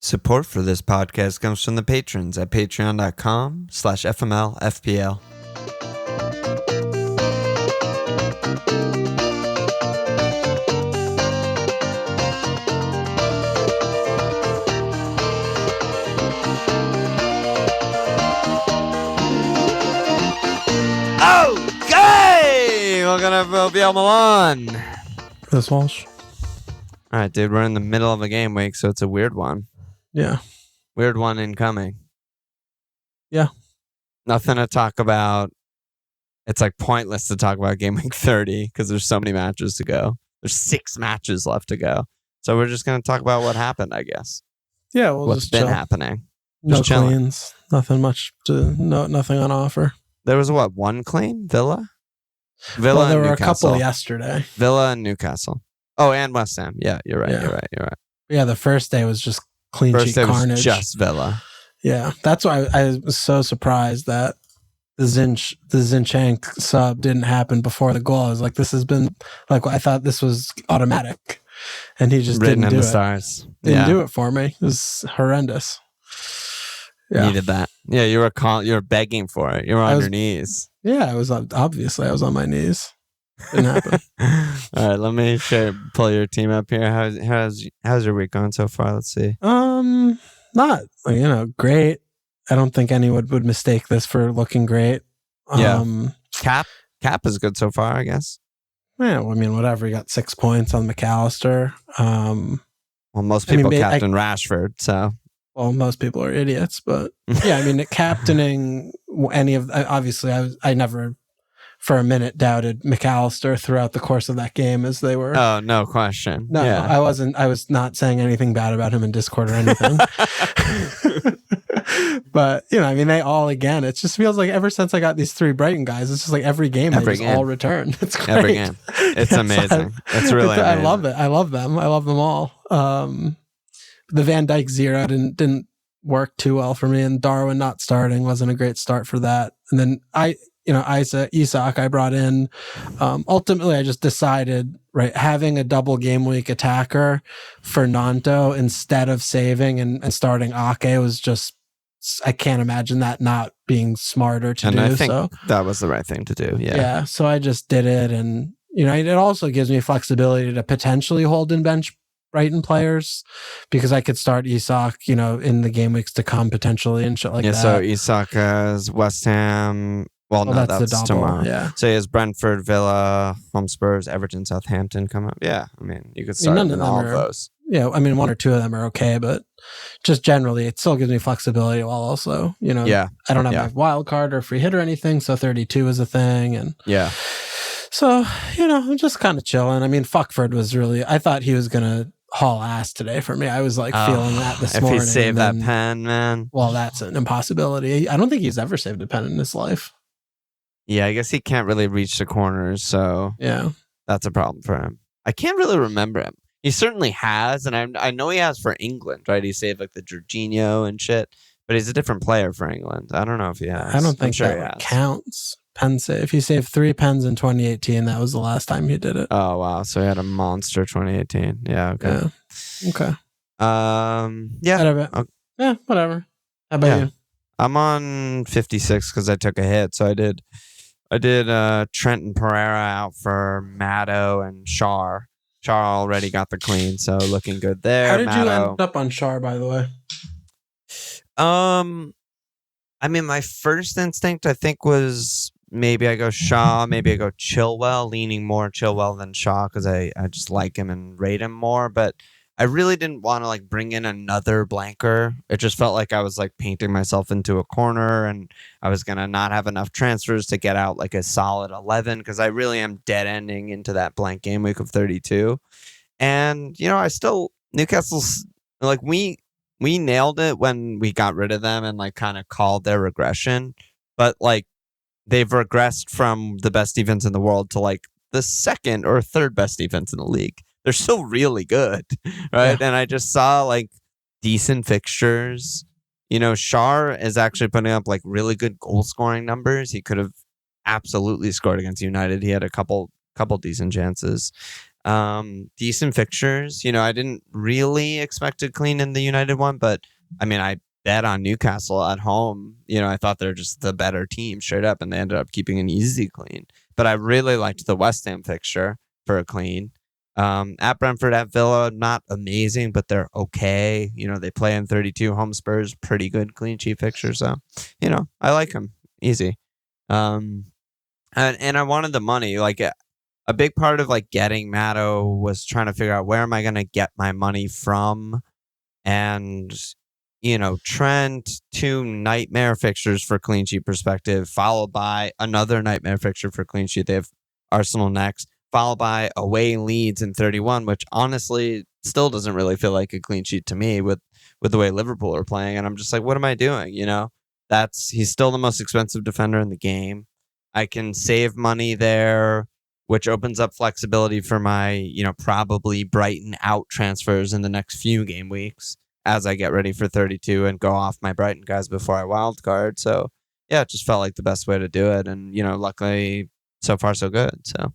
Support for this podcast comes from the patrons at patreon.com/FMLFPL. Okay! Welcome to FMLFPL Milan. Chris Walsh. All right, dude, we're in the middle of a game week, so it's a weird one. Yeah. Weird one incoming. Yeah. Nothing to talk about. It's like pointless to talk about game week 30 because there's so many matches to go. There's 6 matches left to go. So we're just going to talk about what happened, I guess. Yeah, we'll What's just been chill. happening. No Just chilling. cleans. Nothing much nothing on offer. There was one clean? Villa? Well, there and were Newcastle. a couple yesterday. Villa and Newcastle. Oh, and West Ham. Yeah, you're right. Yeah. You're right. Yeah, the first day was just clean First sheet day was carnage. just Villa. Yeah, that's why I was so surprised that the Zinchenko sub didn't happen before the goal. I was like, this has been like I thought this was automatic, and he just Written didn't in do the it. stars. Didn't do it for me. It was horrendous. Yeah, Needed that. Yeah, you were begging for it. You were on was- your knees. yeah. I was obviously I was on my knees. Didn't happen. All right, let me pull your team up here. How's your week going so far? Let's see. Not great. I don't think anyone would mistake this for looking great. Yeah. Cap is good so far, I guess. Yeah, well, I mean, whatever. He got 6 points on McAllister. Well, most people captain Rashford, so. Well, most people are idiots, but yeah, I mean, captaining any of obviously, I never for a minute doubted McAllister throughout the course of that game as they were. Oh, no question. No, yeah. I wasn't. I was not saying anything bad about him in Discord or anything. But I mean, they all again. It just feels like ever since I got these 3 Brighton guys, it's just like every game they just all return. It's great. Every game. It's amazing. It's really amazing. I love it. I love them. I love them all. The Van Dijk 0 didn't work too well for me, and Darwin not starting wasn't a great start for that. And then Isak I brought in. Ultimately, I just decided, right, having a double game week attacker for Nanto instead of saving and starting Ake was just, I can't imagine that not being smarter to do. And I think so that was the right thing to do. Yeah. Yeah. So I just did it, and it also gives me flexibility to potentially hold and bench Brighton players because I could start Isak, in the game weeks to come potentially and shit like that. Yeah. So Isak is West Ham. Well, no, that's the double. tomorrow. Yeah. So he has Brentford, Villa, home Spurs, Everton, Southampton come up. Yeah. I mean, you could start none in of them all are- of those. Yeah, I mean, 1 or 2 of them are okay, but just generally, it still gives me flexibility while also, Yeah. I don't have my wild card or free hit or anything, so 32 is a thing, and Yeah. so I'm just kind of chilling. I mean, Fuckford was really, I thought he was gonna haul ass today for me. I was like feeling that this morning. If he saved that then- pen, man. well, that's an impossibility. I don't think he's ever saved a pen in his life. Yeah, I guess he can't really reach the corners, so Yeah, that's a problem for him. I can't really remember him. He certainly has, and I know he has for England, right? He saved like the Jorginho and shit, but he's a different player for England. I don't know if he has. I don't think I'm sure that he has. counts. Pen save. He saved 3 pens in 2018. That was the last time he did it. Oh wow! So he had a monster 2018. Yeah. Okay. Yeah. Okay. Yeah. Whatever. Okay. Yeah. Whatever. How about you? I'm on 56 because I took a hit. So I did Trent and Pereira out for Maddo and Shar. Shar already got the clean, so looking good there. How did you Maddo, end up on Shar, by the way? I mean, my first instinct, I think, was maybe I go Shaw, maybe I go Chilwell, leaning more Chilwell than Shaw because I just like him and rate him more. But I really didn't want to like bring in another blanker. It just felt like I was like painting myself into a corner, and I was gonna not have enough transfers to get out like a solid 11 because I really am dead ending into that blank game week of 32. And I still Newcastle's like we nailed it when we got rid of them and like kind of called their regression, but like they've regressed from the best defense in the world to like the second or third best defense in the league. They're still really good, right? Yeah. And I just saw like decent fixtures. Shar is actually putting up like really good goal scoring numbers. He could have absolutely scored against United. He had a couple decent chances. Decent fixtures. I didn't really expect to clean in the United one, but I mean, I bet on Newcastle at home. I thought they're just the better team straight up, and they ended up keeping an easy clean. But I really liked the West Ham fixture for a clean. At Brentford, at Villa, not amazing, but they're okay. They play in 32. Home Spurs, pretty good clean sheet fixture. So, I like them. Easy. And I wanted the money. Like, a big part of like getting Matto was trying to figure out where am I going to get my money from. And, Trent, 2 nightmare fixtures for clean sheet perspective, followed by another nightmare fixture for clean sheet. They have Arsenal next, followed by away Leeds in 31, which honestly still doesn't really feel like a clean sheet to me with the way Liverpool are playing. And I'm just like, what am I doing? He's still the most expensive defender in the game. I can save money there, which opens up flexibility for my, probably Brighton out transfers in the next few game weeks as I get ready for 32 and go off my Brighton guys before I wildcard. So, yeah, it just felt like the best way to do it. And, luckily, so far, so good. So,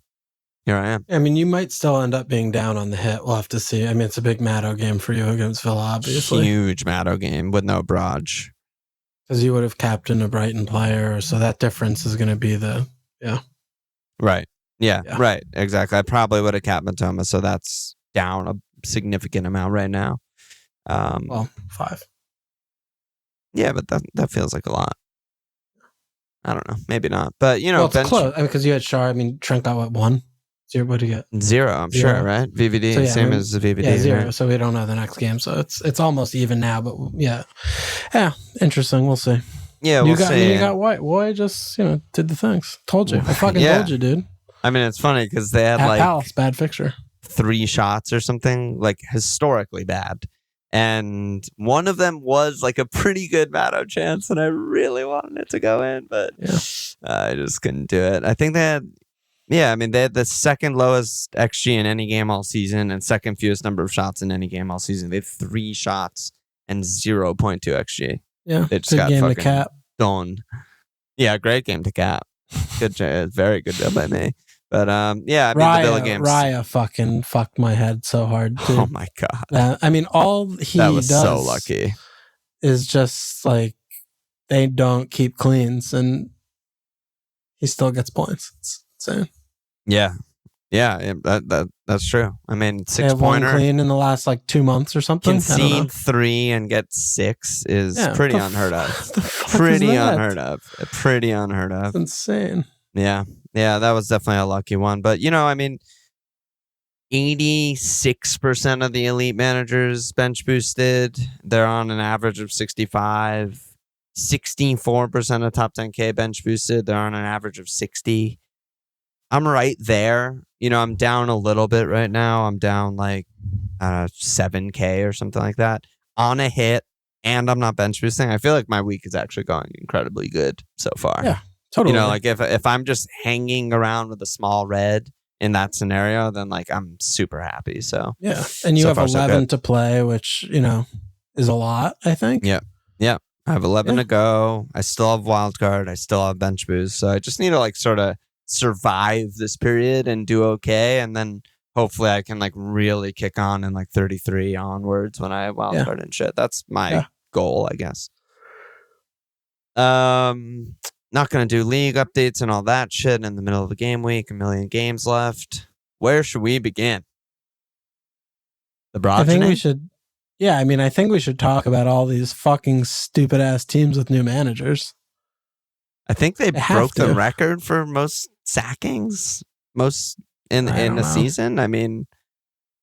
here I am. I mean, you might still end up being down on the hit. We'll have to see. I mean, it's a big Matto game for you against Villa, obviously. Huge Matto game with no Brodge. Because you would have captained a Brighton player, so that difference is going to be Right. Yeah, right. Exactly. I probably would have capped Matoma, so that's down a significant amount right now. 5. Yeah, but that feels like a lot. I don't know. Maybe not. But, it's close. Because you had Shar. I mean, Trent got what, 1? 0, what do you get? 0, I'm sure, right? VVD, so, same as the VVD. Yeah, 0. Right? So we don't know the next game. So it's almost even now. But yeah, interesting. We'll see. Yeah, we'll see. You got White. Roy just did the things. Told you. I fucking told you, dude. I mean, it's funny because they had like Palace, bad fixture. 3 shots or something, like historically bad. And one of them was like a pretty good Matto chance, and I really wanted it to go in, but I just couldn't do it. I think they had the second lowest XG in any game all season and second fewest number of shots in any game all season. They had 3 shots and 0.2 XG. Yeah, they just good got game to cap. Done. Yeah, great game to cap. Good, very good job by me. But the Villa games. Raya fucking fucked my head so hard, dude. Oh my god! I mean, all he does so lucky is just like they don't keep cleans, and he still gets points. It's insane. Yeah, that's true. I mean, 6-pointer 1 clean in the last like 2 months or something. Concede 3 and get 6 is pretty unheard of. Pretty unheard of. Pretty unheard of. It's insane. Yeah, that was definitely a lucky one. But, I mean, 86% of the elite managers bench boosted. They're on an average of 65. 64% of top 10K bench boosted. They're on an average of 60. I'm right there. I'm down a little bit right now. I'm down like 7K or something like that on a hit, and I'm not bench boosting. I feel like my week is actually going incredibly good so far. Yeah. Totally. Like if I'm just hanging around with a small red in that scenario, then like I'm super happy. So yeah, and you have 11 to play, which is a lot. I think. Yeah. I have 11 to go. I still have wild card. I still have bench boost. So I just need to like sort of survive this period and do okay, and then hopefully I can like really kick on in like 33 onwards when I have wild card and shit. That's my goal, I guess. Not going to do league updates and all that shit in the middle of the game week. 1 million games left. Where should we begin? The Brodge? I think we should. Yeah, I mean, I think we should talk about all these fucking stupid ass teams with new managers. I think they broke the record for most sackings, most in a season. I mean,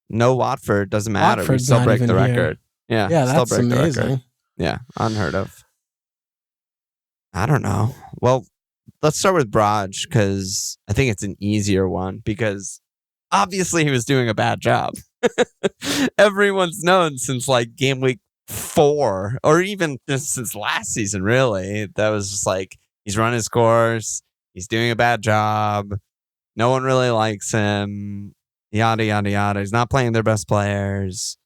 no Watford, doesn't matter. Watford's we still break the record. Yeah, that's still break amazing. The record. Yeah, unheard of. I don't know. Well, let's start with Brodge because I think it's an easier one because obviously he was doing a bad job. Everyone's known since like game week 4 or even just since last season, really. That was just like he's run his course. He's doing a bad job. No one really likes him. Yada, yada, yada. He's not playing their best players.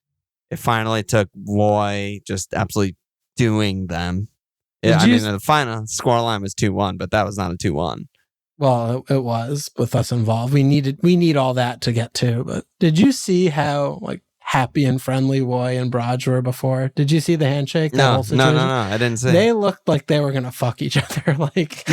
It finally took Roy just absolutely doing them. Yeah, I mean, the final scoreline was 2-1, but that was not a 2-1. Well, it was with us involved. We need all that to get to. But did you see how like happy and friendly Roy and Brodge were before? Did you see the handshake? That whole situation? No. I didn't see. They looked like they were gonna fuck each other. Like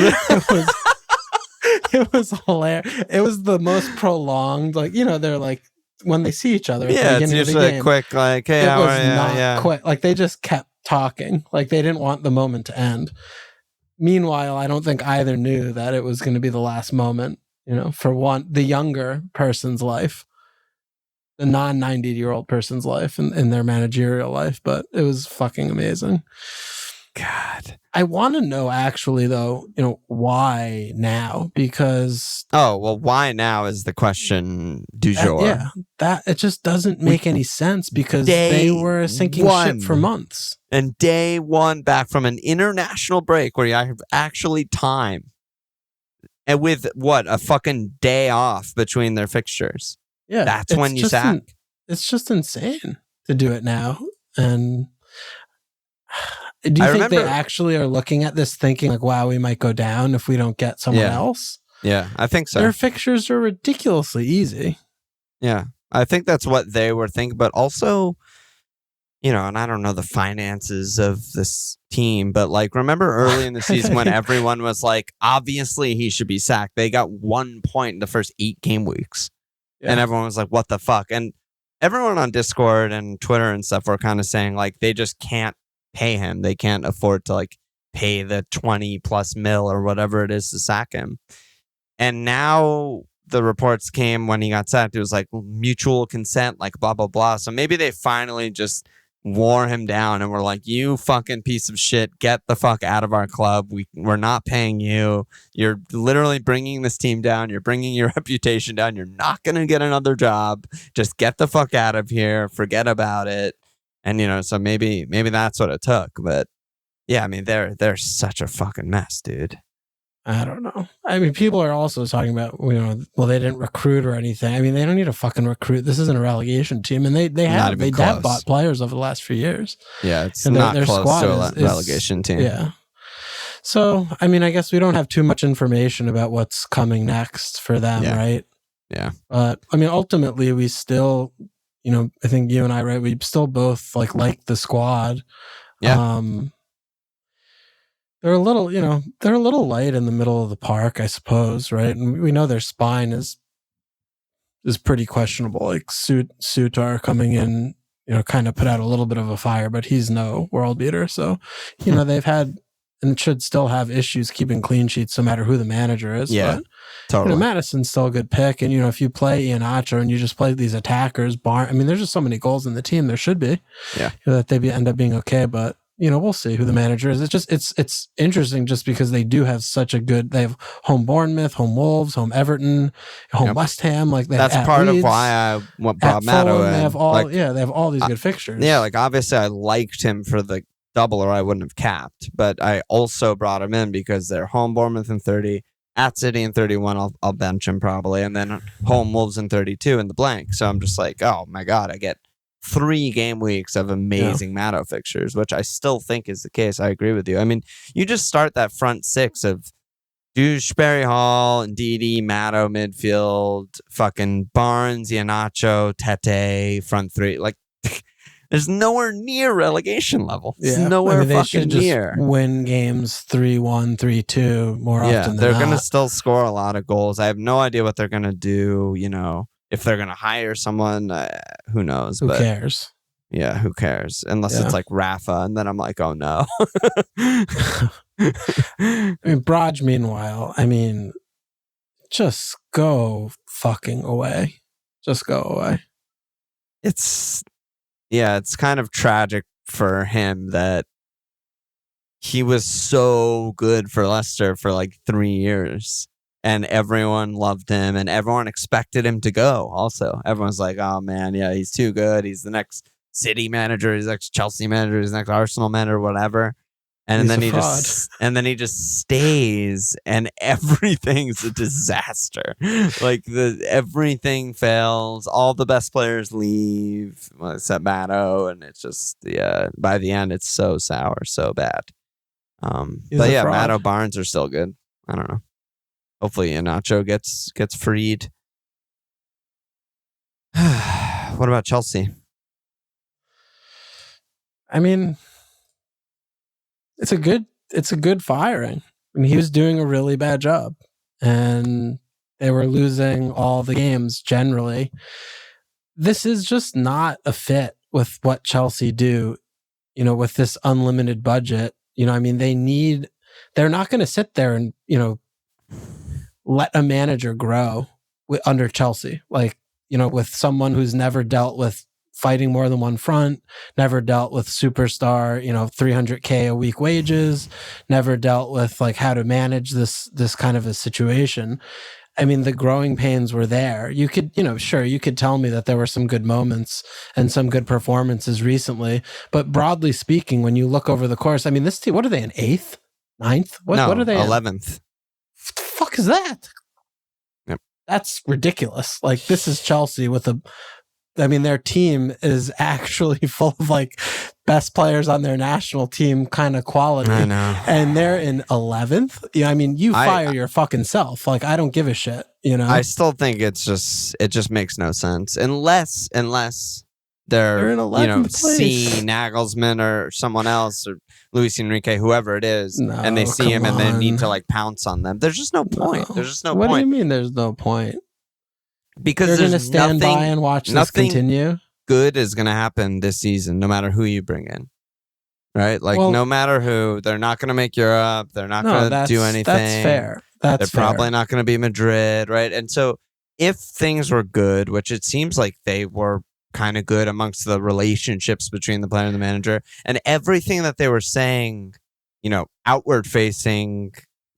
it was hilarious. It was the most prolonged. Like they're like when they see each other. Yeah, it's usually a quick like, hey, it was not quick. Like they just kept talking. Like they didn't want the moment to end. Meanwhile, I don't think either knew that it was going to be the last moment, for the younger person's life, the non-90-year-old person's life in their managerial life. But it was fucking amazing. God. I want to know actually, though, why now? Because... Oh, well, why now is the question du jour. Yeah, that it just doesn't make any sense because they were sinking ship for months. And day one back from an international break where you have actually time. And with a fucking day off between their fixtures. Yeah. That's when you sack. It's just insane to do it now. And do you think they actually are looking at this thinking like, wow, we might go down if we don't get someone else? Yeah, I think so. Their fixtures are ridiculously easy. Yeah, I think that's what they were thinking. But also, and I don't know the finances of this team, but like, remember early in the season when everyone was like, obviously he should be sacked. They got 1 point in the first 8 game weeks. Yeah. And everyone was like, what the fuck? And everyone on Discord and Twitter and stuff were kind of saying like, they just can't pay him. They can't afford to like pay the 20 plus mil or whatever it is to sack him. And now the reports came when he got sacked. It was like mutual consent, like blah, blah, blah. So maybe they finally just wore him down and were like, you fucking piece of shit, get the fuck out of our club. We're not paying you. You're literally bringing this team down. You're bringing your reputation down. You're not going to get another job. Just get the fuck out of here. Forget about it. And, so maybe that's what it took. But yeah, I mean, they're such a fucking mess, dude. I don't know. I mean, people are also talking about, well, they didn't recruit or anything. I mean, they don't need to fucking recruit. This isn't a relegation team. And they have bought players over the last few years. Yeah, it's not their close to a relegation team. Yeah. So, I mean, I guess we don't have too much information about what's coming next for them, right? Yeah. But, I mean, ultimately, we still, I think you and I, right, we still both like the squad. Yeah. They're a little light in the middle of the park, I suppose, right? And we know their spine is pretty questionable. Like Sutar coming in, kind of put out a little bit of a fire, but he's no world beater. So, they've had and should still have issues keeping clean sheets no matter who the manager is. Yeah, but, totally. Madison's still a good pick. And, if you play Iheanacho and you just play these attackers, there's just so many goals in the team. There should be. Yeah. That they end up being okay, but we'll see who the manager is. It's interesting just because they do have they have home Bournemouth, home Wolves, home Everton, home West Ham. Like that's part of why I brought Matto in. They have all, they have all these good fixtures. Yeah, like obviously I liked him for the double or I wouldn't have capped, but I also brought him in because they're home Bournemouth in 30, at City in 31. I'll bench him probably, and then home Wolves in 32 in the blank. So I'm just like, oh my god, I get 3 game weeks of amazing Matto fixtures, which I still think is the case. I agree with you. I mean, you just start that front 6 of Dewsbury Hall, Ndidi, Matto midfield, fucking Barnes, Iheanacho, Tete, front 3. Like, there's nowhere near relegation level. It's nowhere fucking near. Win games 3-1, 3-2 more often than they're not. going to still score a lot of goals. I have no idea what they're going to do, if they're going to hire someone, who knows? Who cares? Yeah, who cares? Unless it's like Rafa, and then I'm like, oh no. I mean, Brodge, meanwhile, just go fucking away. Just go away. It's kind of tragic for him that he was so good for Leicester for like 3 years. And everyone loved him, and everyone expected him to go. Also, everyone's like, "Oh man, yeah, he's too good. He's the next City manager. He's the next Chelsea manager. He's the next Arsenal manager, whatever." And then he just stays, and everything's a disaster. Like everything fails. All the best players leave, except Matto, and it's just by the end, it's so sour, so bad. But yeah, Matto, Barnes are still good. I don't know. Hopefully Iheanacho gets freed. What about Chelsea? I mean, it's a good firing. I mean, he was doing a really bad job, and they were losing all the games generally. This is just not a fit with what Chelsea do, with this unlimited budget. I mean, they're not going to sit there and, let a manager grow under Chelsea. Like, with someone who's never dealt with fighting more than one front, never dealt with superstar, $300K a week wages, never dealt with like how to manage this kind of a situation. I mean, the growing pains were there. You could, sure, you could tell me that there were some good moments and some good performances recently, but broadly speaking, when you look over the course, I mean, this team, what are they in 8th, 9th? What are they 11th. What the fuck is that? Yep. That's ridiculous. Like, this is Chelsea their team is actually full of like best players on their national team kind of quality. I know. And they're in 11th. Yeah, I mean, you fire your fucking self. Like, I don't give a shit, I still think it just makes no sense unless they're in 11th place. see Nagelsmann or someone else or Luis Enrique, whoever it is, and they see him and they need to like pounce on them. There's just no point. There's just no point. What do you mean there's no point? Because you're going to stand by and watch this continue? Good is going to happen this season, no matter who you bring in. Right? Like, no matter who, they're not going to make Europe. They're not going to do anything. That's fair. They're probably not going to be Madrid, right? And so if things were good, which it seems like they were kind of good amongst the relationships between the player and the manager, and everything that they were saying, outward facing,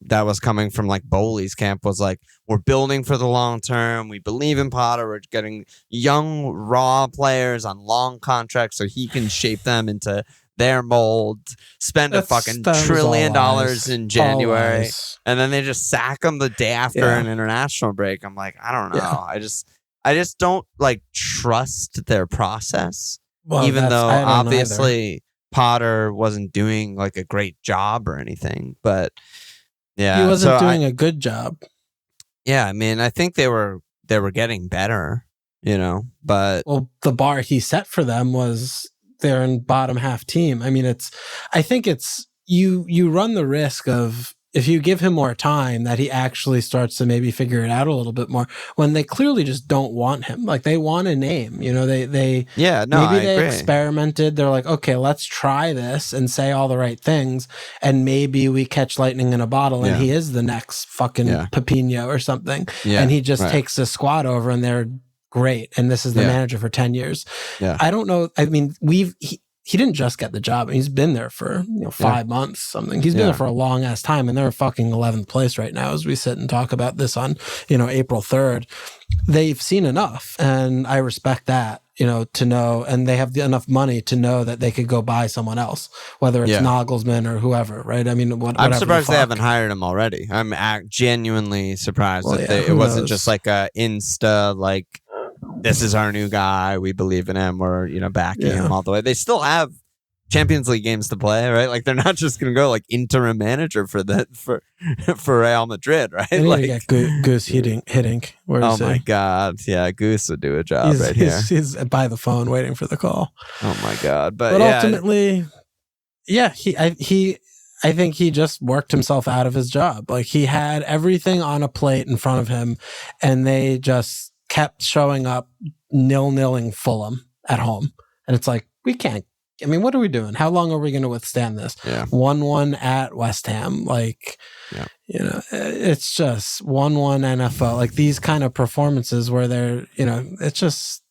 that was coming from like Bowley's camp was like, we're building for the long term. We believe in Potter. We're getting young, raw players on long contracts so he can shape them into their mold, spend a fucking $1 trillion in January, and then they just sack him the day after an international break. I'm like, I don't know. Yeah. I just don't like trust their process, even though obviously Potter wasn't doing like a great job or anything, but yeah, he wasn't doing a good job. Yeah, I mean, I think they were getting better, but the bar he set for them was they're in bottom half team. I mean, I think it's you run the risk of, if you give him more time, that he actually starts to maybe figure it out a little bit more, when they clearly just don't want him. Like, they want a name, they experimented. They're like, okay, let's try this and say all the right things, and maybe we catch lightning in a bottle and he is the next fucking Pepino or something. Yeah, and he just takes the squad over and they're great. And this is the manager for 10 years. Yeah. I don't know. I mean, he didn't just get the job. He's been there for 5 months, something. He's been there for a long ass time, and they're fucking 11th place right now as we sit and talk about this on, April 3rd. They've seen enough, and I respect that, to know, and they have enough money to know that they could go buy someone else, whether it's Nagelsmann or whoever, right? I mean, I'm surprised they haven't hired him already. I'm genuinely surprised that it wasn't just like a Insta, like, this is our new guy, we believe in him, or backing him all the way. They still have Champions League games to play, right? Like, they're not just gonna go like interim manager for Real Madrid, right? They need to get Goose Hiddink. Oh my god, yeah, Goose would do a job here. He's by the phone waiting for the call. Oh my god, but ultimately, I think he just worked himself out of his job. Like, he had everything on a plate in front of him, and they just kept showing up 0-0ing Fulham at home. And it's like, we can't. I mean, what are we doing? How long are we going to withstand this? 1-1 at West Ham. Like, it's just 1-1 NFL. Like, these kind of performances where they're, it's just.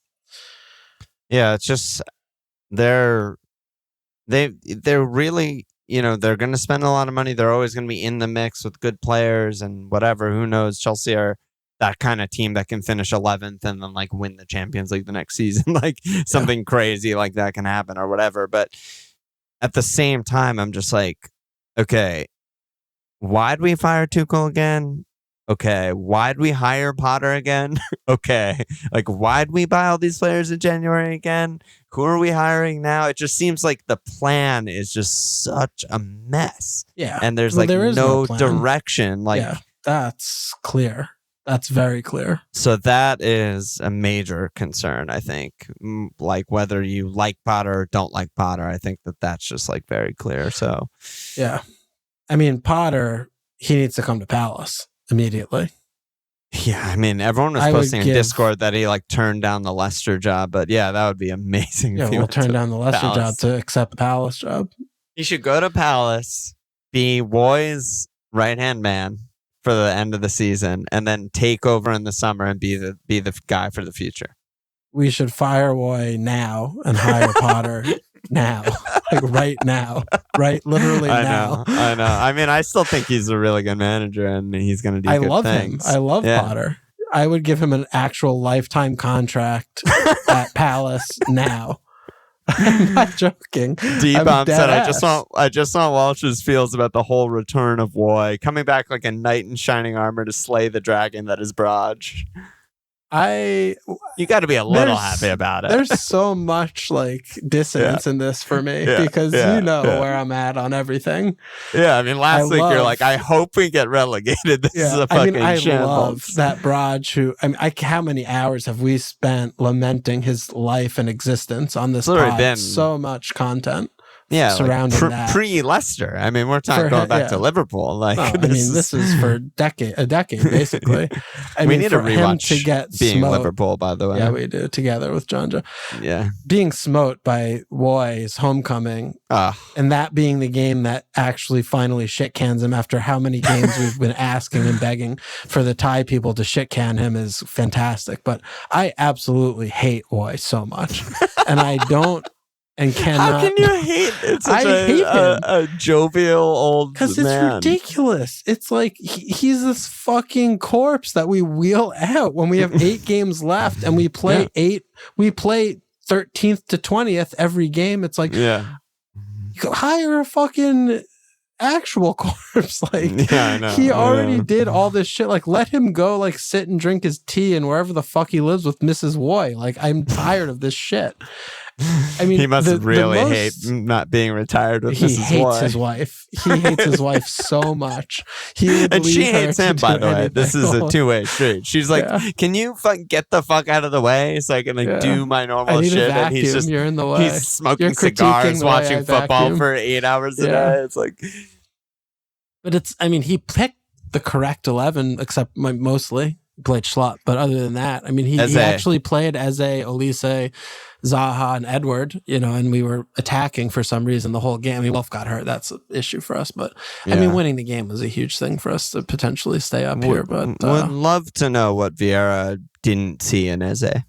Yeah, it's just, they're really, they're going to spend a lot of money. They're always going to be in the mix with good players and whatever. Who knows? Chelsea are that kind of team that can finish 11th and then like win the Champions League the next season. Like, something crazy like that can happen or whatever. But at the same time, I'm just like, okay, why'd we fire Tuchel again? Okay, why'd we hire Potter again? Okay, like, why'd we buy all these players in January again? Who are we hiring now? It just seems like the plan is just such a mess. Yeah, and there's no direction. Like, That's clear. That's very clear. So that is a major concern, I think. Like whether you like Potter or don't like Potter, I think that's just like very clear. So yeah, I mean Potter, he needs to come to Palace immediately. Yeah, I mean everyone was posting in Discord that he like turned down the Leicester job, but yeah, that would be amazing. Yeah, we'll turn down the Leicester job to accept the Palace job. He should go to Palace, be Woy's right-hand man for the end of the season, and then take over in the summer and be the guy for the future. We should fire Woy now and hire Potter now, like right now, right? Literally now. I know. I mean, I still think he's a really good manager, and he's going to do good things. I love Potter. I would give him an actual lifetime contract at Palace now. I'm not joking. D-Bomb said, I just want Walsh's feels about the whole return of Woy, coming back like a knight in shining armor to slay the dragon that is Brodge. You got to be a little happy about it. There's so much like dissonance in this for me because where I'm at on everything. Yeah, I mean, last week you're like, I hope we get relegated. This is a fucking shambles. I love that Brodge. How many hours have we spent lamenting his life and existence on this pod? Been so much content. Surrounding that pre-Leicester. I mean, we're talking going back to Liverpool. Like, this is for a decade basically. We need to rewatch him to get being smote. Liverpool, by the way. Yeah, we do together with John Joe. Yeah, being smote by Woy's homecoming, and that being the game that actually finally shit cans him after how many games we've been asking and begging for the Thai people to shit can him is fantastic. But I absolutely hate Woy so much, and I don't. And cannot. How can you hate it? I hate him. A jovial old man. Because it's ridiculous. It's like he's this fucking corpse that we wheel out when we have 8 games left and we play 13th to 20th every game. It's like, you hire a fucking actual corpse. Like, I know. He already did all this shit. Like, let him go, like, sit and drink his tea and wherever the fuck he lives with Mrs. Woy. Like, I'm tired of this shit. I mean, he must really hate not being retired with Mrs. He hates his wife. He hates his wife so much. And she hates him, by the way. This is a two-way street. She's like, can you get the fuck out of the way so I can do my normal shit? And he's just, you're in the way. He's smoking cigars, watching football for 8 hours a day. It's like... But he picked the correct 11, except mostly played Schlupp. But other than that, he actually played Eze, Olise, Zaha, and Edward, and we were attacking for some reason the whole game. Wolf got hurt. That's an issue for us. But winning the game was a huge thing for us to potentially stay up here. But would love to know what Vieira didn't see in Eze.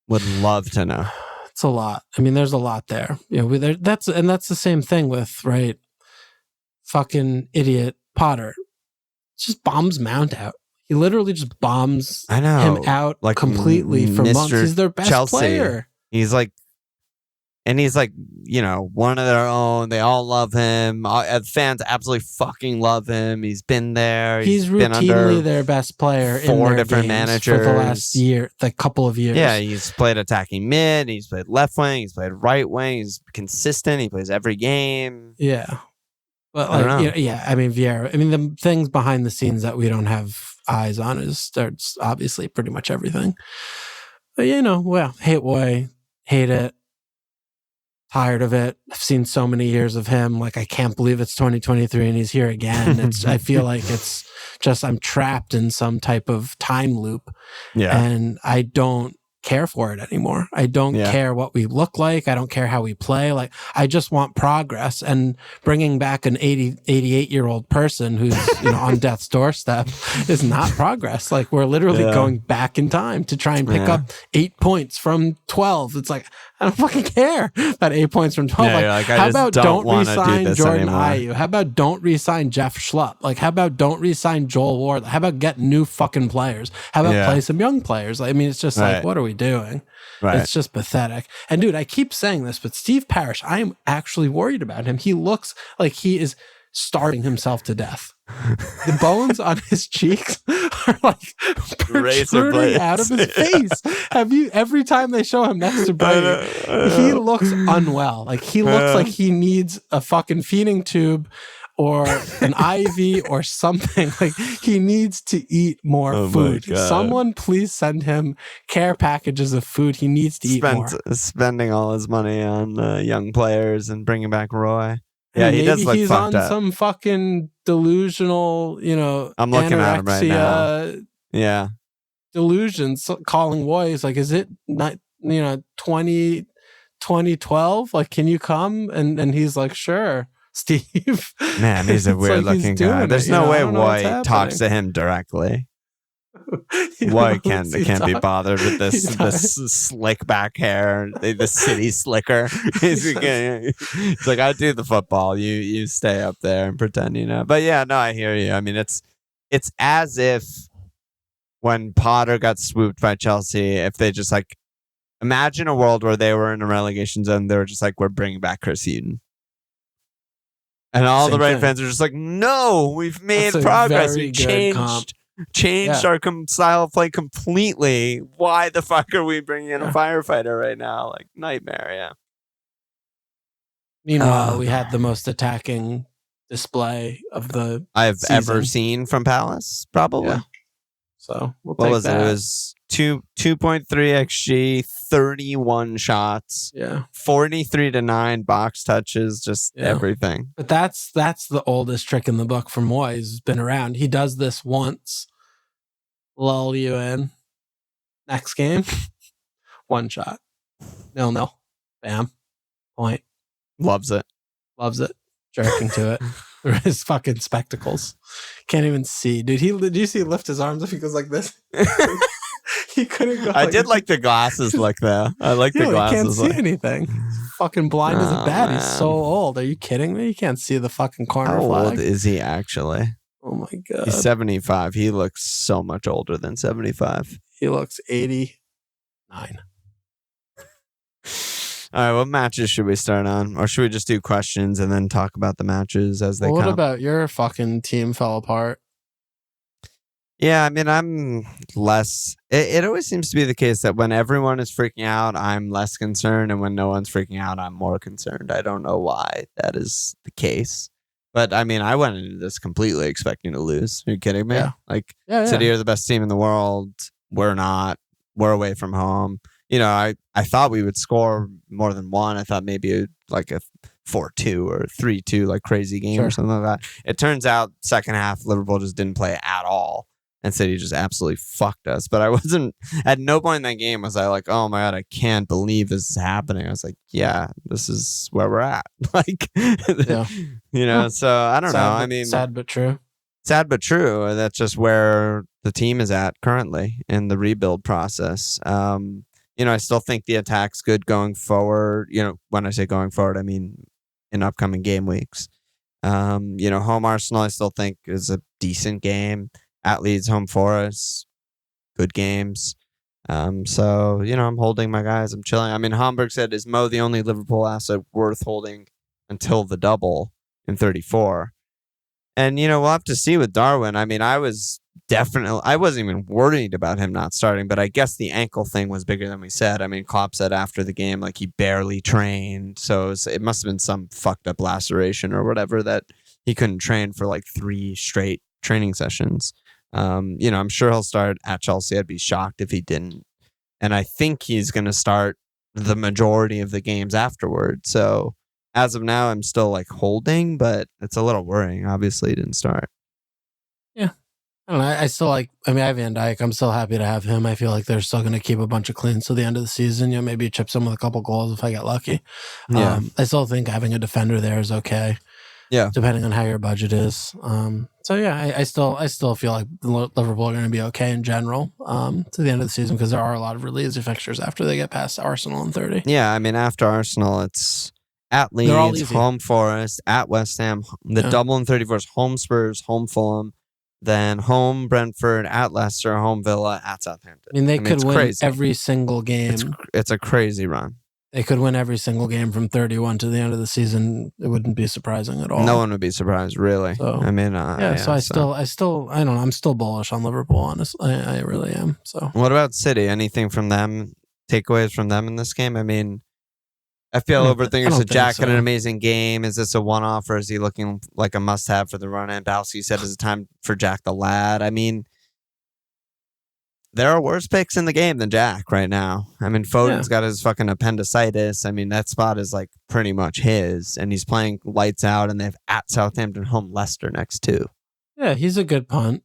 Would love to know. It's a lot. There's a lot there. That's the same thing with fucking idiot Potter. Just bombs Mount out. He literally just bombs him out completely for months. He's their best player. He's like, one of their own. They all love him. Fans absolutely fucking love him. He's been there. He's routinely their best player in 4 different managers for the last year, couple of years. Yeah, he's played attacking mid. He's played left wing. He's played right wing. He's consistent. He plays every game. Yeah. But Vieira. The things behind the scenes that we don't have eyes on is obviously pretty much everything. But hate Woy, hate it, tired of it. I've seen so many years of him. Like, I can't believe it's 2023 and he's here again. I feel like it's just I'm trapped in some type of time loop. Yeah, and I don't care for it anymore. I don't care what we look like. I don't care how we play. Like, I just want progress, and bringing back an 88-year-old person who's on death's doorstep is not progress. Like, we're literally going back in time to try and pick up 8 points from 12. It's like, I don't fucking care about 8 points from 12. How about don't re-sign Jordan Ayew? How about don't re-sign Jeff Schlupp? Like, how about don't re-sign Joel Ward? How about get new fucking players? How about play some young players? It's just like, what are we doing? Right. It's just pathetic. And dude, I keep saying this, but Steve Parish, I am actually worried about him. He looks like he is starving himself to death. The bones on his cheeks are like protruding out of his face. Every time they show him next to Brady, he looks unwell. Like, he looks like he needs a fucking feeding tube, or an IV or something. Like, he needs to eat more food. Someone please send him care packages of food. He needs to eat more. Spending all his money on young players and bringing back Roy. Yeah, he does look he's fucked on up. some fucking delusional, I'm looking at him right now. Yeah. Delusions, calling Roy. He's like, is it not, 2012? Like, can you come? And he's like, sure, Steve. Man, he's a weird looking guy. There's no way Roy talks to him directly. Roy can't be bothered with this slick back hair, the city slicker. He's like, I do the football. You stay up there and pretend you know. But yeah, no, I hear you. I mean, it's as if when Potter got swooped by Chelsea, if they just like imagine a world where they were in a relegation zone, they were just like, we're bringing back Chris Hughton. And all the right fans are just like, no, we've made progress. We changed our style of play completely. Why the fuck are we bringing in a firefighter right now? Like, nightmare, yeah. Meanwhile, we had the most attacking display of the season ever seen from Palace, probably. Yeah. So what was it? It was 2.3 XG, 31 shots, 43-9 box touches, just everything. But that's the oldest trick in the book from Moyes. Has been around. He does this once, lull you in. Next game, one shot, 0-0, bam, point. Loves it, jerking to it. His fucking spectacles. Can't even see. Dude, did you see he lift his arms up? He goes like this. He couldn't go. I did like the glasses look though. I like the glasses. He can't see anything. He's fucking blind as a bat. Man. He's so old. Are you kidding me? You can't see the fucking corner flag. How old is he actually? Oh my God. He's 75. He looks so much older than 75. He looks 89. All right, what matches should we start on? Or should we just do questions and then talk about the matches as they come? What about your fucking team fell apart? Yeah, I mean, I'm less... It always seems to be the case that when everyone is freaking out, I'm less concerned. And when no one's freaking out, I'm more concerned. I don't know why that is the case. But, I mean, I went into this completely expecting to lose. Are you kidding me? Yeah. City are the best team in the world. We're not. We're away from home. I thought we would score more than one. I thought maybe like a 4-2 or 3-2, like crazy game or something like that. It turns out second half, Liverpool just didn't play at all. And City just absolutely fucked us. But I wasn't, at no point in that game was I like, oh my God, I can't believe this is happening. I was like, yeah, this is where we're at. Like, so I don't know. I mean, sad but true. Sad but true. That's just where the team is at currently in the rebuild process. I still think the attack's good going forward. When I say going forward, I mean in upcoming game weeks. Home Arsenal, I still think is a decent game. At Leeds, home Forest, good games. I'm holding my guys. I'm chilling. I mean, Hamburg said, is Mo the only Liverpool asset worth holding until the double in 34? And, we'll have to see with Darwin. I mean, I wasn't even worried about him not starting, but I guess the ankle thing was bigger than we said. I mean, Klopp said after the game, like, he barely trained. So it must have been some fucked up laceration or whatever that he couldn't train for like 3 straight training sessions. I'm sure he'll start at Chelsea. I'd be shocked if he didn't. And I think he's going to start the majority of the games afterward. So as of now, I'm still like holding, but it's a little worrying. Obviously, he didn't start. Yeah. I don't know. I still I have Van Dijk. I'm still happy to have him. I feel like they're still going to keep a bunch of cleans till the end of the season. Maybe chip some with a couple goals if I get lucky. Yeah. I still think having a defender there is okay. Yeah. Depending on how your budget is. I still feel like Liverpool are going to be okay in general to the end of the season because there are a lot of really easy fixtures after they get past Arsenal in 30. Yeah, I mean, after Arsenal, it's at Leeds, home Forest, at West Ham. The double in 34 is home Spurs, home Fulham, then home Brentford, at Leicester, home Villa, at Southampton. I mean, they could win every single game. It's a crazy run. They could win every single game from 31 to the end of the season. It wouldn't be surprising at all. No one would be surprised, really. So, I mean, I don't know. I'm still bullish on Liverpool, honestly. I really am. So, what about City? Anything from them? Takeaways from them in this game? I mean, FPL I overthinkers don't said Jack think had an so. amazing game. Is this a one-off or is he looking like a must-have for the run-in? Bowski said, is it time for Jack the Lad? I mean, there are worse picks in the game than Jack right now. I mean, Foden's got his fucking appendicitis. I mean, that spot is like pretty much his, and he's playing lights out, and they have at Southampton, home Leicester next too. Yeah, he's a good punt.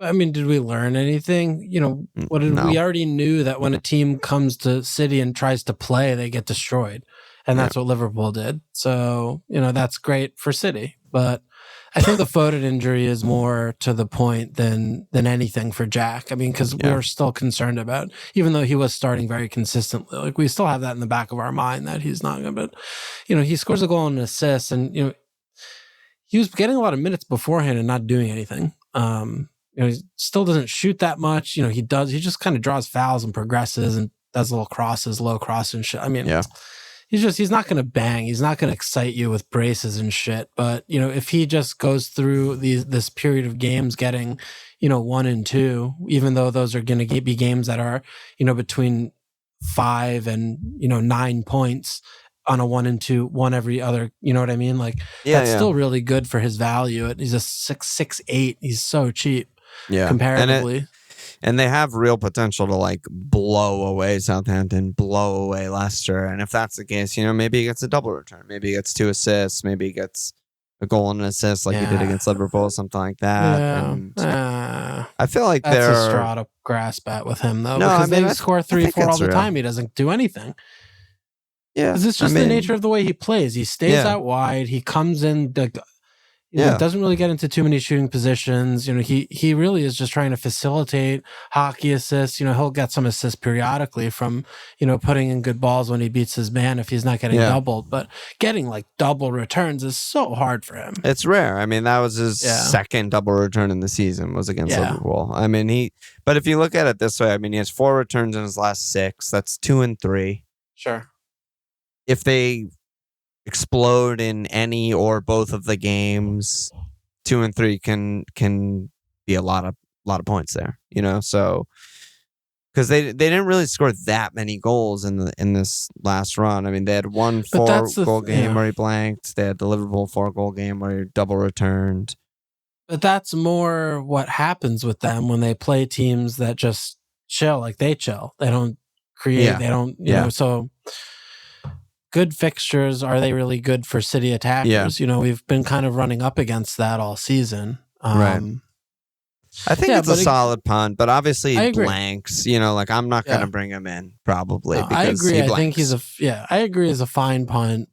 I mean, did we learn anything? You know, we already knew that when a team comes to City and tries to play, they get destroyed. And that's what Liverpool did. So, you know, that's great for City. But I think the Foden injury is more to the point than anything for Jack. I mean, because we were still concerned about, even though he was starting very consistently, like we still have that in the back of our mind that he's not going to, but, you know, he scores a goal and an assist, and, you know, he was getting a lot of minutes beforehand and not doing anything. You know, he still doesn't shoot that much. You know, he just kind of draws fouls and progresses and does little crosses, low cross and shit. I mean, he's not going to bang. He's not going to excite you with braces and shit. But, you know, if he just goes through this period of games getting, you know, 1 and 2, even though those are going to be games that are, you know, between 5 and, you know, 9 points on a 1 and 2, one every other, you know what I mean? Like, that's still really good for his value. He's a 6'8". He's so cheap. Yeah, comparatively, and they have real potential to like blow away Southampton, blow away Leicester, and if that's the case, you know, maybe he gets a double return, maybe he gets 2 assists, maybe he gets a goal and an assist like he did against Liverpool, something like that. And I feel like that's a straw to grasp at with him, though, because they score 3-4 all the time. He doesn't do anything. Yeah, because it's just the nature of the way he plays. He stays out wide. He comes in. He doesn't really get into too many shooting positions. You know, he really is just trying to facilitate hockey assists. You know, he'll get some assists periodically from, you know, putting in good balls when he beats his man if he's not getting doubled. But getting like double returns is so hard for him. It's rare. I mean, that was his second double return in the season was against Liverpool. I mean, but if you look at it this way, I mean, he has 4 returns in his last 6. That's 2 and 3. Sure. If they explode in any or both of the games, 2 and 3 can be a lot of points there, you know. So because they didn't really score that many goals in this last run. I mean, they had one 4-goal game where he blanked. They had the Liverpool 4-goal game where he double returned. But that's more what happens with them when they play teams that just chill, like they chill. They don't create. They don't. You know. So. Good fixtures, are they really good for City attackers? Yeah. You know, we've been kind of running up against that all season. Right. I think it's a solid punt, but obviously he blanks. You know, like I'm not going to bring him in probably. No, I agree. I think I agree he's a fine punt.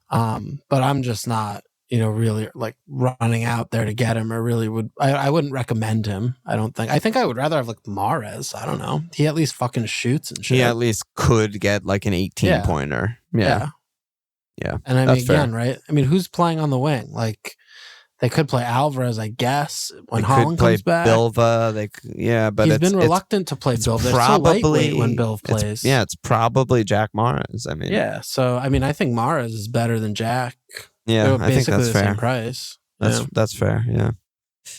But I'm just not, you know, really like running out there to get him, or really I wouldn't recommend him. I don't think. I think I would rather have like Mahrez. I don't know. He at least fucking shoots and shit. He at least could get like an 18-pointer. Yeah. And I mean, again, right? I mean, who's playing on the wing? Like, they could play Alvarez, I guess, when Haaland comes back. Bilva, but he's been reluctant to play Bilva. It's so lightweight when Bilva plays. It's probably Jack Mahrez. I mean, so I mean, I think Mahrez is better than Jack. Yeah, I think that's the fair. Same price. That's fair. Yeah.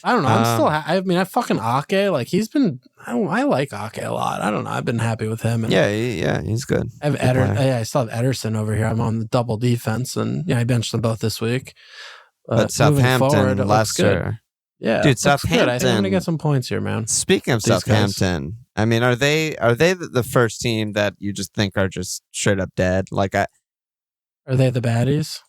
I don't know. I'm still. I mean, I fucking Ake. Like he's been. I like Ake a lot. I don't know. I've been happy with him. And he's good. I have I still have Ederson over here. I'm on the double defense, and I benched them both this week. But Southampton, Leicester. Yeah, dude, Southampton. I think I'm gonna get some points here, man. Speaking of Southampton, I mean, are they the first team that you just think are just straight up dead? Like, are they the baddies?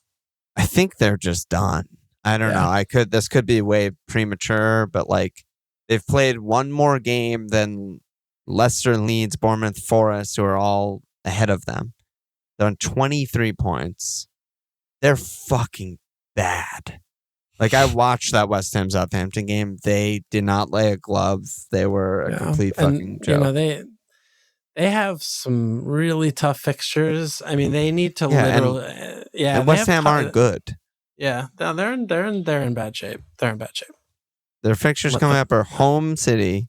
I think they're just done. I don't know. This could be way premature, but like they've played one more game than Leicester, Leeds, Bournemouth, Forest, who are all ahead of them. They're on 23 points. They're fucking bad. Like I watched that West Ham Southampton game. They did not lay a glove. They were a complete fucking joke. You know, they have some really tough fixtures. I mean, they need to literally. And West Ham aren't good. Yeah, they're in bad shape. They're in bad shape. Their fixtures coming up are home City,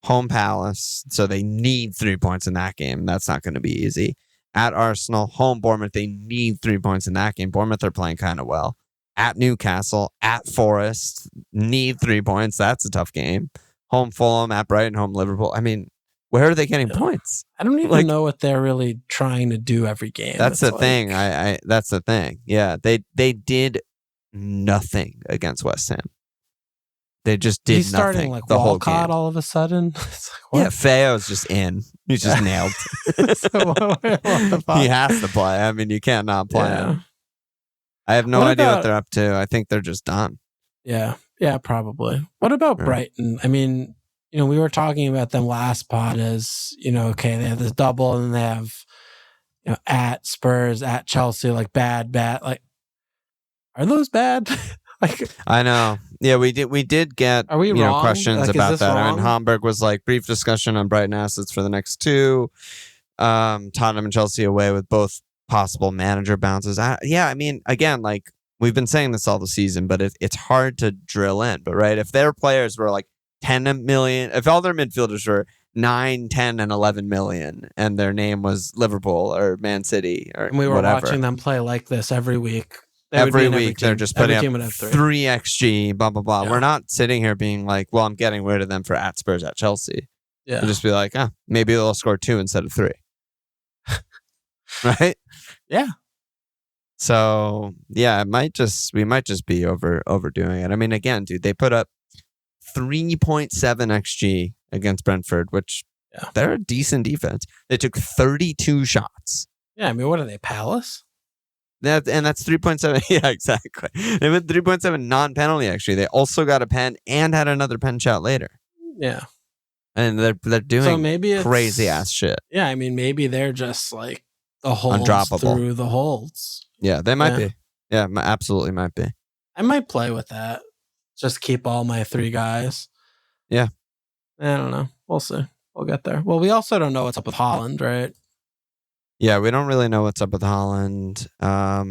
home Palace. So they need 3 points in that game. That's not going to be easy. At Arsenal, home Bournemouth. They need 3 points in that game. Bournemouth are playing kind of well. At Newcastle, at Forest, need 3 points. That's a tough game. Home Fulham, at Brighton, home Liverpool. I mean, where are they getting points? I don't even know what they're really trying to do every game. That's the thing. That's the thing. Yeah, they did nothing against West Ham. They just did He's nothing starting like the whole Walcott game. all of a sudden. Yeah, Feo's just in. He's just nailed. So what the fuck? He has to play. I mean, you can't not play him. I have no idea what they're up to. I think they're just done. Yeah, probably. What about Brighton? I mean, we were talking about them last pod as, okay, they have this double and they have, at Spurs, at Chelsea, like bad. Like, are those bad? Like, I know. Yeah, we did get questions about that. Wrong? I mean, Hamburg was like brief discussion on Brighton assets for the next two. Tottenham and Chelsea away with both possible manager bounces. I mean, again, like we've been saying this all the season, but it's hard to drill in. But right, if their players were like 10 million, if all their midfielders were 9, 10, and 11 million, and their name was Liverpool or Man City or and we were whatever, watching them play like this every week. Every week they're just putting up 3 XG, blah, blah, blah. Yeah. We're not sitting here being like, well, I'm getting rid of them for at Spurs at Chelsea. Yeah. We'll just be like, maybe they'll score 2 instead of 3. Right? Yeah. So, yeah, we might just be overdoing it. I mean, again, dude, they put up 3.7 XG against Brentford, which they're a decent defense. They took 32 shots. Yeah, I mean, what are they, Palace? That's 3.7. Yeah, exactly. They went 3.7 non-penalty, actually. They also got a pen and had another pen shot later. Yeah. And they're doing so maybe crazy ass shit. Yeah, I mean, maybe they're just like the holes undroppable through the holes. Yeah, they might be. Yeah, absolutely might be. I might play with that. Just keep all my 3 guys. Yeah. I don't know. We'll see. We'll get there. Well, we also don't know what's up with Haaland, right? Yeah, we don't really know what's up with Haaland. I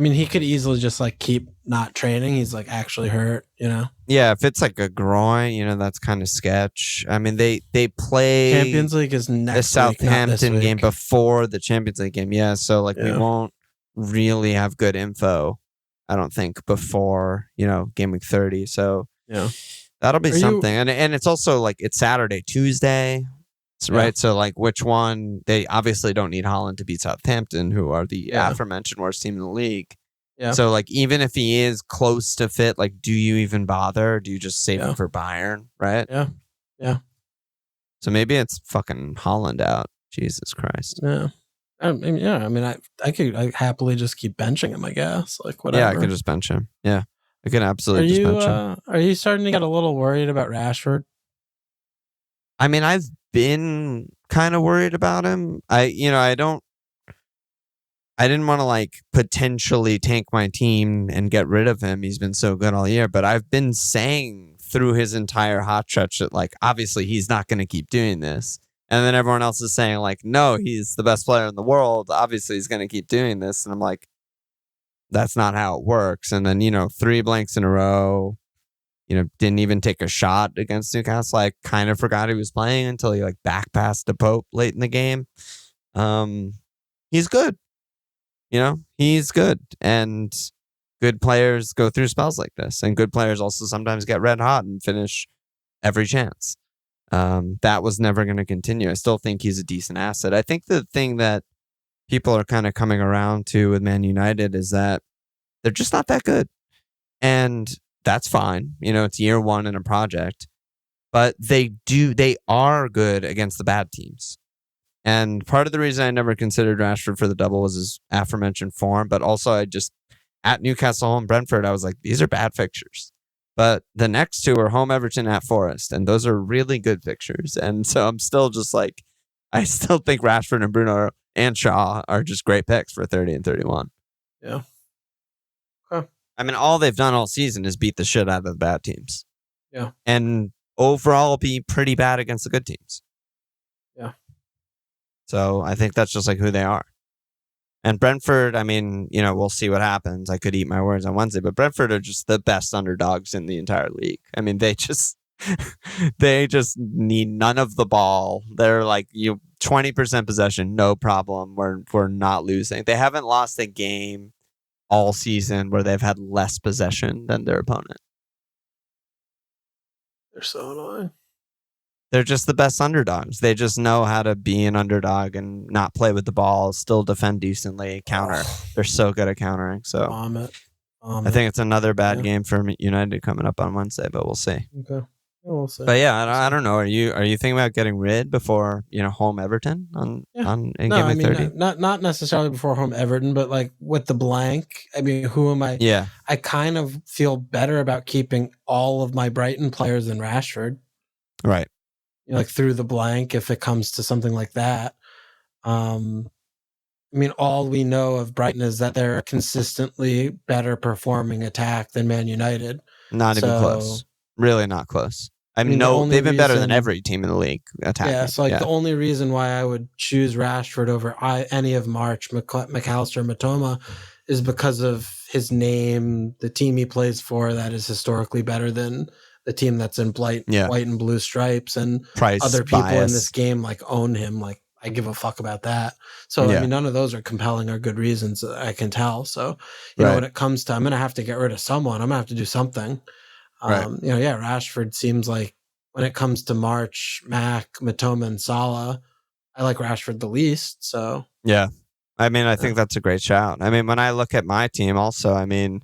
mean, he could easily just like keep not training. He's like actually hurt, Yeah, if it's like a groin, that's kind of sketch. I mean, they play Champions League is next the Southampton week, game before the Champions League game. Yeah, so like we won't really have good info, I don't think, before game week 30. So that'll be something. And it's also like it's Saturday, Tuesday. Right, so like which one? They obviously don't need Haaland to beat Southampton, who are the aforementioned worst team in the league. Yeah. So like even if he is close to fit, like do you even bother? Do you just save him for Bayern? Right? Yeah. So maybe it's fucking Haaland out. Jesus Christ. Yeah. I mean, I could happily just keep benching him, I guess. Like whatever. Yeah, I could just bench him. Yeah, I could absolutely just bench him. Are you starting to get a little worried about Rashford? I mean, I've been kind of worried about him. I didn't want to like potentially tank my team and get rid of him. He's been so good all year, but I've been saying through his entire hot stretch that like obviously he's not going to keep doing this. And then everyone else is saying like, no, he's the best player in the world. Obviously he's going to keep doing this. And I'm like, that's not how it works. And then, 3 blanks in a row. Didn't even take a shot against Newcastle. I kind of forgot he was playing until he like back passed to Pope late in the game. He's good. He's good. And good players go through spells like this. And good players also sometimes get red hot and finish every chance. That was never going to continue. I still think he's a decent asset. I think the thing that people are kind of coming around to with Man United is that they're just not that good. And that's fine. It's year 1 in a project, but they are good against the bad teams. And part of the reason I never considered Rashford for the double was his aforementioned form, but also at Newcastle, home Brentford, I was like, these are bad fixtures. But the next 2 are home Everton at Forest, and those are really good fixtures. And so I'm still just like, I still think Rashford and Bruno and Shaw are just great picks for 30 and 31. Yeah. I mean, all they've done all season is beat the shit out of the bad teams. Yeah. And overall be pretty bad against the good teams. Yeah. So I think that's just like who they are. And Brentford, I mean, we'll see what happens. I could eat my words on Wednesday, but Brentford are just the best underdogs in the entire league. I mean, they just need none of the ball. They're like 20% possession, no problem. We're not losing. They haven't lost a game all season where they've had less possession than their opponent. They're so annoying. they're just the best underdogs. They just know how to be an underdog and not play with the ball, still defend decently, counter. They're so good at countering. So I think it's another bad game for United coming up on Wednesday, but we'll see. Okay. We'll see. But I don't know. Are you thinking about getting rid before home Everton in game week 30? Not necessarily before home Everton, but like with the blank. I mean, who am I? Yeah, I kind of feel better about keeping all of my Brighton players than Rashford. Right. Like through the blank, if it comes to something like that. I mean, all we know of Brighton is that they're a consistently better performing attack than Man United. Not even close. Really not close. I mean, they've been better than every team in the league attacking. Yeah, so the only reason why I would choose Rashford over any of March, McAllister, Matoma is because of his name, the team he plays for that is historically better than the team that's in white and blue stripes, and price other people bias in this game like own him. Like, I give a fuck about that. So I mean, none of those are compelling or good reasons that I can tell. So you know, when it comes to, I'm going to have to get rid of someone. I'm going to have to do something. Rashford seems like when it comes to March, Mac, Matoma, and Salah, I like Rashford the least. So yeah, I mean, I think that's a great shout. I mean, when I look at my team, also, I mean,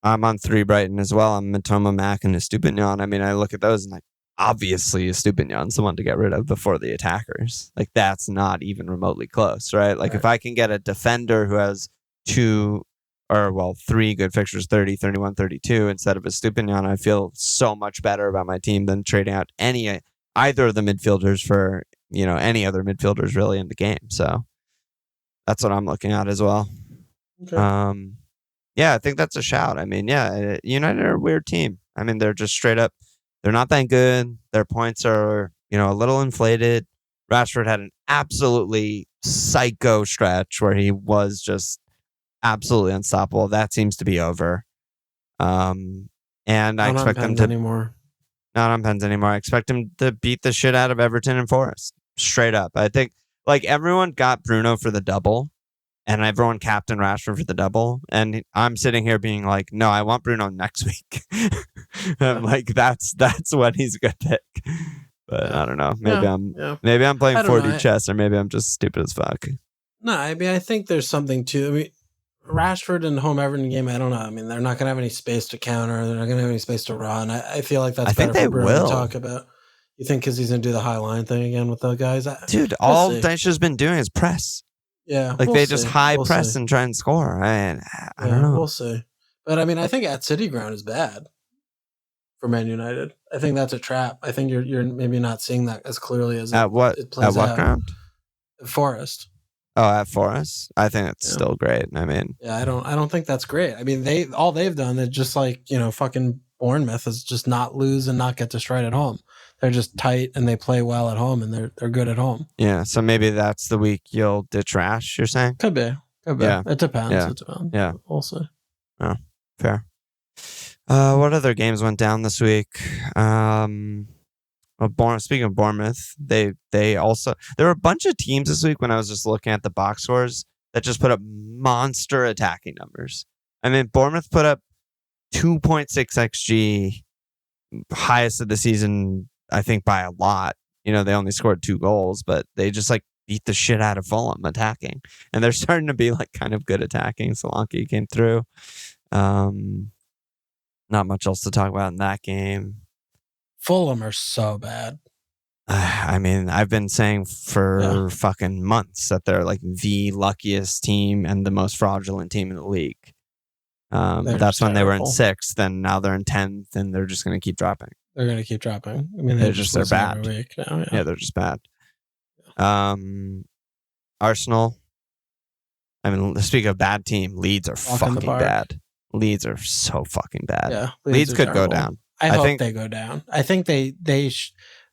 I'm on 3 Brighton as well. I'm Matoma, Mac, and Estupiñán. I mean, I look at those and like, obviously Estupiñán's the one to get rid of before the attackers. Like, that's not even remotely close, right? Like, if I can get a defender who has 3 good fixtures, 30, 31, 32, instead of Estupiñán, I feel so much better about my team than trading out either of the midfielders for, any other midfielders really in the game. So that's what I'm looking at as well. okay. Yeah, I think that's a shout. I mean, United are a weird team. I mean, they're just straight up, they're not that good. Their points are, a little inflated. Rashford had an absolutely psycho stretch where he was just absolutely unstoppable. That seems to be over. And I expect them to not on pens anymore. I expect him to beat the shit out of Everton and Forest. Straight up. I think like everyone got Bruno for the double and everyone captained Rashford for the double. And I'm sitting here being like, no, I want Bruno next week. I'm like, that's when he's a good pick. But I don't know. Maybe I'm playing 4D chess, or maybe I'm just stupid as fuck. No, I mean, I think there's something to. I mean, Rashford and home Everton game, I don't know. I mean, they're not going to have any space to counter. They're not going to have any space to run. I feel like that's better for Bruno to talk about. You think because he's going to do the high line thing again with the guys? Dude, all Dyche's been doing is press. Yeah. Like they just high press and try and score. I don't know. We'll see. But I mean, I think at City ground is bad for Man United. I think that's a trap. I think you're maybe not seeing that as clearly as it plays out. Ground? Forest. Oh, at Forest? I think it's still great. I mean, I don't think that's great. I mean, they've done is just like, fucking Bournemouth is just not lose and not get destroyed at home. They're just tight and they play well at home and they're good at home. Yeah, so maybe that's the week you'll ditch Rash, you're saying? Could be. Yeah. It depends. Yeah. It depends. Yeah. We'll see. Oh, fair. What other games went down this week? Speaking of Bournemouth, they also, there were a bunch of teams this week when I was just looking at the box scores that just put up monster attacking numbers. I mean, Bournemouth put up 2.6 XG, highest of the season, I think by a lot. They only scored 2 goals, but they just like beat the shit out of Fulham attacking. And they're starting to be like kind of good attacking. Solanke came through. Not much else to talk about in that game. Fulham are so bad. I mean, I've been saying for fucking months that they're like the luckiest team and the most fraudulent team in the league. That's when they were in 6th, and now they're in 10th, and they're just going to keep dropping. They're going to keep dropping. I mean, they're bad. Every week now, yeah, they're just bad. Arsenal. I mean, speaking of bad team, Leeds are fucking bad. Leeds are so fucking bad. Yeah, Leeds could go down. I hope they go down. I think they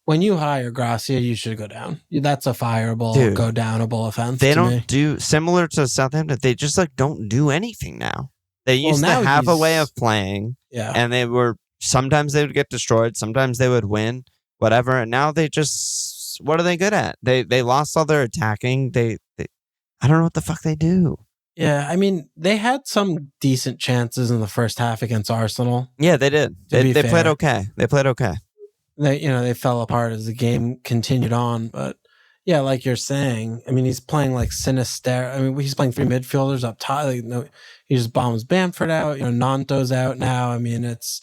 when you hire Gracia, you should go down. That's a fireable, go downable offense. They don't do, similar to Southampton, they just like don't do anything now. They used to have a way of playing, and sometimes they would get destroyed, sometimes they would win, whatever. And now they just, what are they good at? They lost all their attacking. They I don't know what the fuck they do. Yeah, I mean, they had some decent chances in the first half against Arsenal. Yeah, they did. They played okay. They played okay. they fell apart as the game continued on. But yeah, like you're saying, I mean, he's playing like Sinister. I mean, he's playing three midfielders up top. Like, he just bombs Bamford out. Nanto's out now. I mean, it's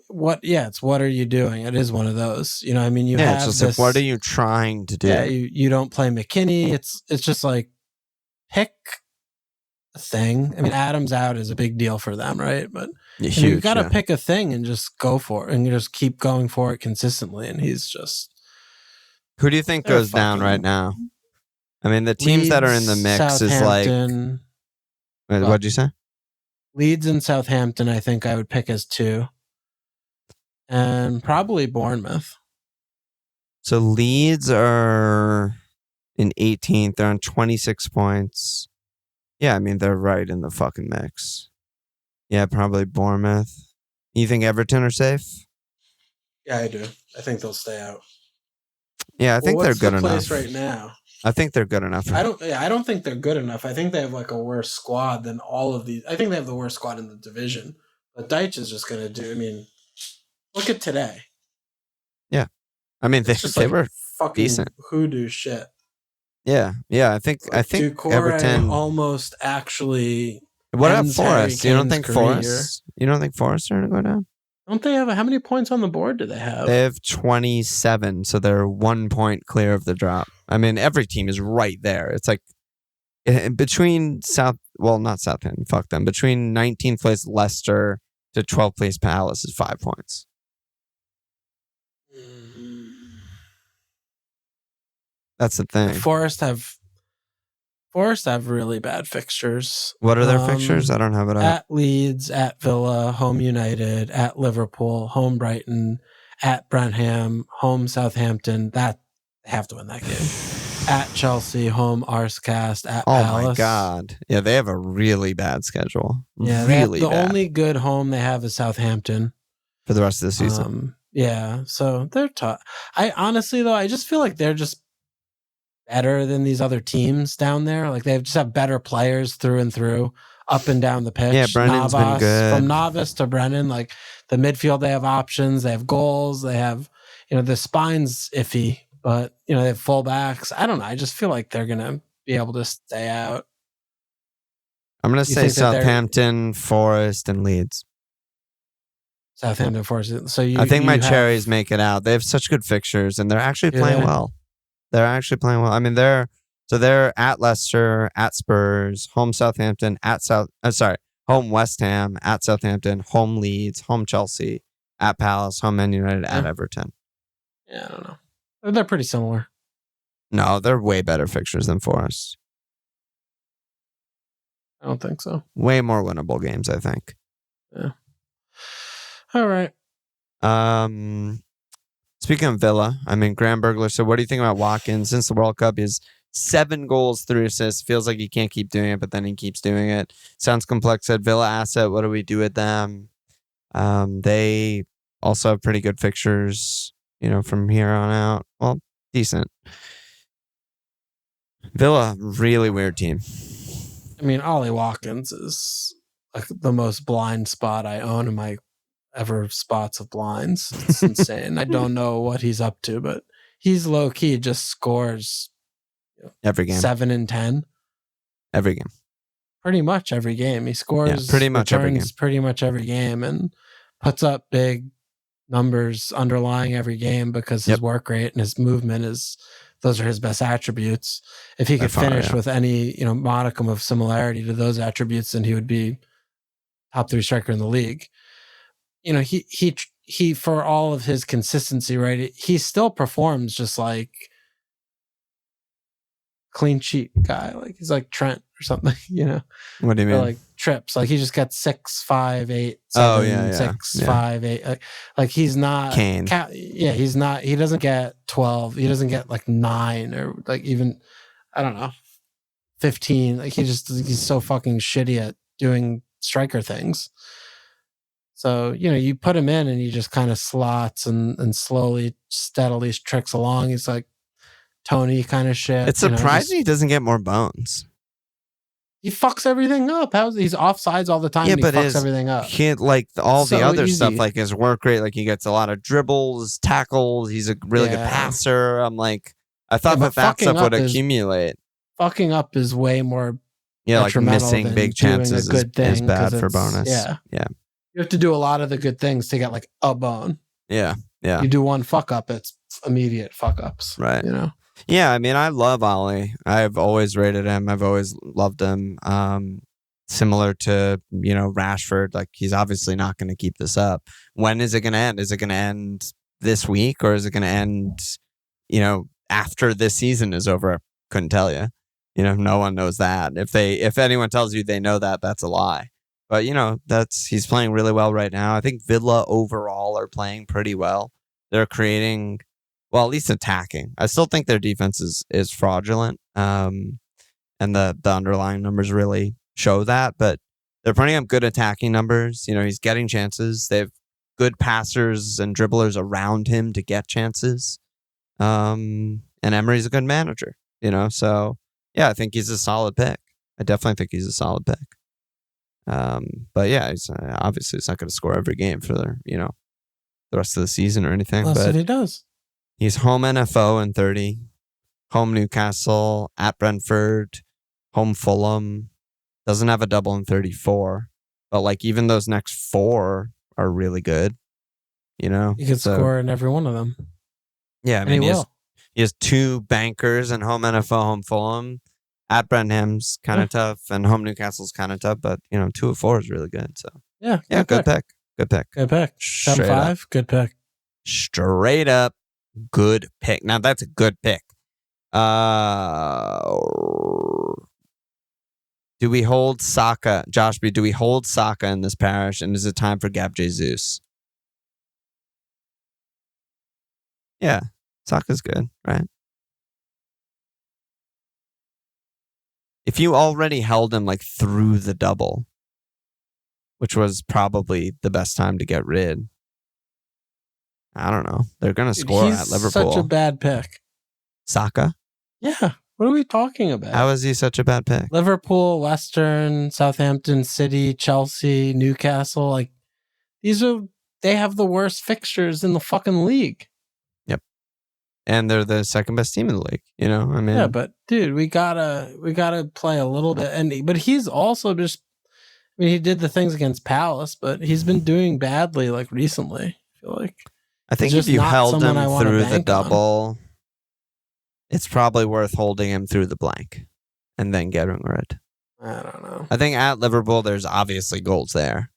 what are you doing? It is one of those. I mean, you have it's just this. like, what are you trying to do? Yeah, you don't play McKinney. It's just like pick a thing. I mean, Adams out is a big deal for them, right? But you got to pick a thing and just go for it, and you just keep going for it consistently. And he's just. Who do you think goes down right now? I mean, the teams that are in the mix is like. What'd you say? Leeds and Southampton, I think I would pick as 2. And probably Bournemouth. So Leeds are in 18th. They're on 26 points. Yeah, I mean, they're right in the fucking mix. Yeah, probably Bournemouth. You think Everton are safe? Yeah, I do. I think they'll stay out. Yeah, I think they're good enough. What's the place right now? I think they're good enough. I don't think they're good enough. I think they have like a worse squad than all of these. I think they have the worst squad in the division. But Deitch is just going to do. I mean, look at today. Yeah, I mean they were fucking decent. Hoodoo shit. Yeah. I think Ducore Everton almost actually. What about Forest? You don't think Forest? You don't think Forest are going to go down? Don't they have how many points on the board do they have? They have 27, so they're 1 point clear of the drop. I mean, every team is right there. It's like between not Southampton, fuck them. Between 19th place Leicester to 12th place Palace is 5 points. That's the thing. Forest have really bad fixtures. What are their fixtures? I don't have it up. At Leeds, at Villa, home United, at Liverpool, home Brighton, at Brentford, home Southampton. That they have to win that game. At Chelsea, home Arscast, at Palace. Oh my God. Yeah, they have a really bad schedule. Yeah, really bad. The only good home they have is Southampton. For the rest of the season. Yeah, so they're tough. I honestly, though, I just feel like they're just better than these other teams down there. Like they just have better players through and through, up and down the pitch. Yeah, Brennan's been good. From Navas to Brennan, like the midfield, they have options, they have goals, they have, the spine's iffy, but they have fullbacks. I don't know. I just feel like they're gonna be able to stay out. I'm gonna say Southampton, Forest, and Leeds. Southampton, Forest. So I think my Cherries make it out. They have such good fixtures, and they're actually playing well. They're actually playing well. I mean, they're at Leicester, at Spurs, home Southampton, home West Ham, at Southampton, home Leeds, home Chelsea, at Palace, home Man United, at Everton. Yeah, I don't know. They're pretty similar. No, they're way better fixtures than Forest. I don't think so. Way more winnable games, I think. Yeah. All right. Speaking of Villa, I mean, Graham Burglar. So what do you think about Watkins? Since the World Cup, he's 7 goals, 3 assists. Feels like he can't keep doing it, but then he keeps doing it. Sounds complex. At Villa asset, what do we do with them? They also have pretty good fixtures, from here on out. Well, decent. Villa, really weird team. I mean, Ollie Watkins is like the most blind spot I own in my ever spots of blinds. It's insane. I don't know what he's up to, but he's low key just scores every game, 7 and 10 every game. Pretty much every game he scores. Pretty much every game. Pretty much every game, and puts up big numbers underlying every game because his work rate and his movement those are his best attributes. If he could finish with any modicum of similarity to those attributes, then he would be top 3 striker in the league. He for all of his consistency, right? He still performs just like clean sheet guy. Like he's like Trent or something, What do you mean? Or like trips. Like he just got 6, 5, 8, 7, 6, 5, 8. Like he's not Kane. He's not. He doesn't get 12. He doesn't get like 9 or like even, I don't know, 15. Like he's so fucking shitty at doing striker things. So, you put him in and he just kind of slots and slowly, steadily tricks along. He's like Tony kind of shit. It's surprising he doesn't get more bones. He fucks everything up. He's offsides all the time, Yeah, and he but fucks everything up. He like all the So other easy. stuff, like his work rate, like he gets a lot of dribbles, tackles. He's a really good passer. I'm like, I thought that stuff would accumulate. Fucking up is way more. Yeah, like missing big chances doing a good thing is bad for bonus. Yeah. You have to do a lot of the good things to get like a bone. Yeah. You do one fuck up, it's immediate fuck ups. Right. You know. Yeah, I mean, I love Ollie. I've always rated him. I've always loved him. Similar to, Rashford, like he's obviously not going to keep this up. When is it going to end? Is it going to end this week, or is it going to end, after this season is over? I couldn't tell you. No one knows that. If anyone tells you they know that, that's a lie. But he's playing really well right now. I think Villa overall are playing pretty well. They're creating, well, at least attacking. I still think their defense is fraudulent. And the underlying numbers really show that, but they're putting up good attacking numbers. He's getting chances. They have good passers and dribblers around him to get chances. And Emery's a good manager, so yeah, I think he's a solid pick. I definitely think he's a solid pick. But yeah, he's obviously it's not going to score every game for the rest of the season or anything. Unless but he does. He's home NFO in 30, home Newcastle, at Brentford, home Fulham. Doesn't have a double in 34, but like even those next 4 are really good. He could score in every one of them. Yeah, I mean he has 2 bankers in home NFL, home Fulham. At Brentham's kind of tough, and home Newcastle's kind of tough, but 2 of 4 is really good. So yeah, good pick. Good pick. 7-5, good pick. Straight up, good pick. Now that's a good pick. Do we hold Saka, Josh B? Do we hold Saka in this parish, and is it time for Gab Jesus? Yeah, Saka's good, right? If you already held him like through the double, which was probably the best time to get rid, I don't know. They're going to score at Liverpool. Such a bad pick. Saka? Yeah. What are we talking about? How is he such a bad pick? Liverpool, Western, Southampton, City, Chelsea, Newcastle. Like they have the worst fixtures in the fucking league. Yep. And they're the second best team in the league. I mean, yeah, but dude, we gotta play a little bit. But he's also just, he did the things against Palace, but he's been doing badly like recently. I feel like. I think if you held him through the double, it's probably worth holding him through the blank and then getting rid. I don't know. I think at Liverpool, there's obviously goals there.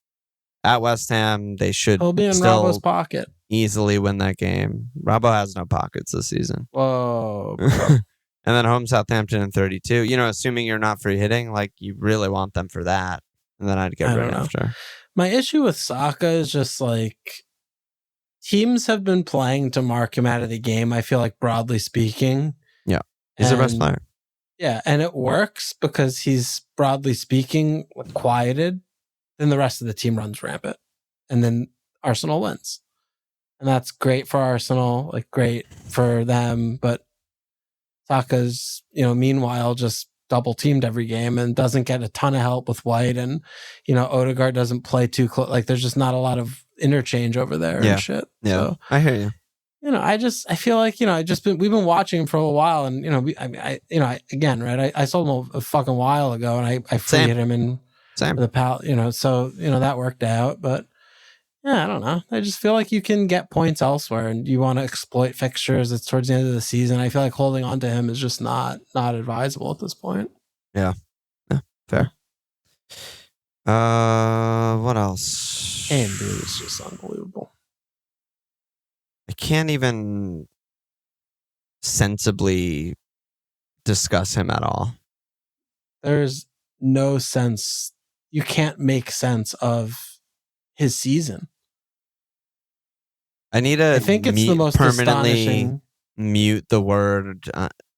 At West Ham, they should He'll be in Robbo's pocket. Easily win that game. Robbo has no pockets this season. Whoa. And then home Southampton in 32. Assuming you're not free hitting, like you really want them for that. And then I'd get rid after. My issue with Saka is just like teams have been playing to mark him out of the game, I feel like, broadly speaking. Yeah. He's the best player. Yeah. And it works because he's, broadly speaking, quieted. Then the rest of the team runs rampant. And then Arsenal wins. And that's great for Arsenal, like great for them. But Saka's, meanwhile, just double teamed every game and doesn't get a ton of help with White. And, Odegaard doesn't play too close. Like there's just not a lot of interchange over there and shit. Yeah. So, I hear you. I feel like, we've been watching him for a while, and, I sold him a fucking while ago, and I free hit him in the pal, so, that worked out. But yeah, I don't know. I just feel like you can get points elsewhere, and you want to exploit fixtures. It's towards the end of the season. I feel like holding on to him is just not advisable at this point. Yeah. Fair. What else? And dude, it's just unbelievable. I can't even sensibly discuss him at all. There's no sense. You can't make sense of his season. I need to. I think it's the most permanently mute the word